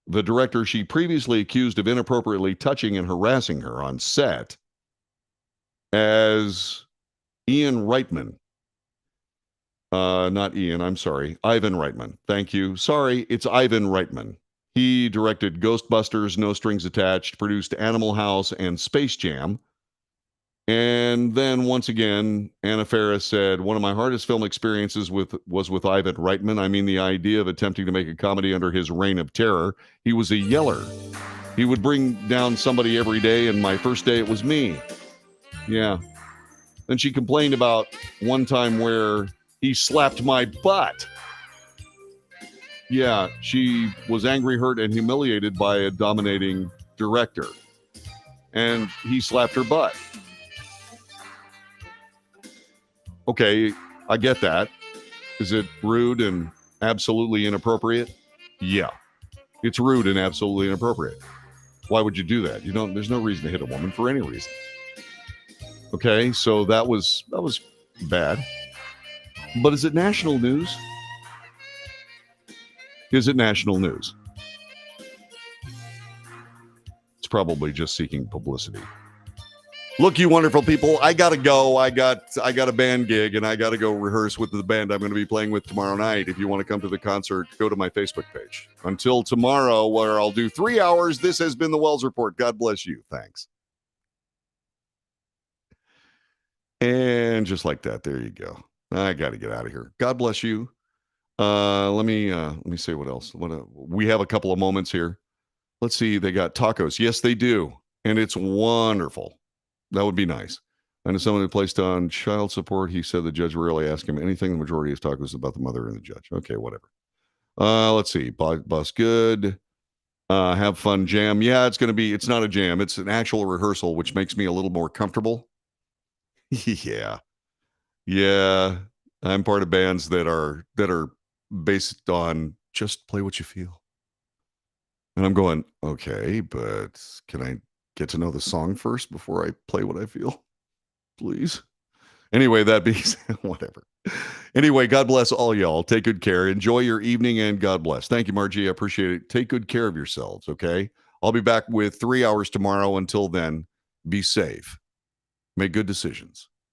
the director she previously accused of inappropriately touching and harassing her on set as Ian Reitman. Not Ian, I'm sorry. Ivan Reitman. Thank you. Sorry, it's Ivan Reitman. He directed Ghostbusters, No Strings Attached, produced Animal House and Space Jam. And then once again, Anna Faris said, one of my hardest film experiences was with Ivan Reitman. I mean, the idea of attempting to make a comedy under his reign of terror. He was a yeller. He would bring down somebody every day, and my first day, it was me. Yeah. Then she complained about one time where he slapped my butt. Yeah, she was angry, hurt, and humiliated by a dominating director. And he slapped her butt. Okay, I get that. Is it rude and absolutely inappropriate? Yeah. It's rude and absolutely inappropriate. Why would you do that? There's no reason to hit a woman for any reason. Okay, so that was bad. But is it national news? Is it national news? It's probably just seeking publicity. Look, you wonderful people, I gotta go. I got a band gig and I gotta go rehearse with the band I'm gonna be playing with tomorrow night. If you want to come to the concert, go to my Facebook page. Until tomorrow, where I'll do 3 hours, this has been the Wells Report. God bless you. Thanks. And just like that, there you go. I gotta get out of here. God bless you. Let me say what else. We have a couple of moments here. Let's see. They got tacos. Yes, they do. And it's wonderful. That would be nice. I know someone who placed on child support. He said the judge rarely asked him anything. The majority of his talk was about the mother and the judge. Okay, whatever. Let's see. Bus good. Have fun jam. Yeah, it's not a jam. It's an actual rehearsal, which makes me a little more comfortable. Yeah. I'm part of bands that are based on just play what you feel. And I'm going, okay, but can I get to know the song first before I play what I feel? Please. Anyway, that being said, whatever. Anyway, God bless all y'all. Take good care. Enjoy your evening and God bless. Thank you, Margie. I appreciate it. Take good care of yourselves, okay? I'll be back with 3 hours tomorrow. Until then, be safe. Make good decisions.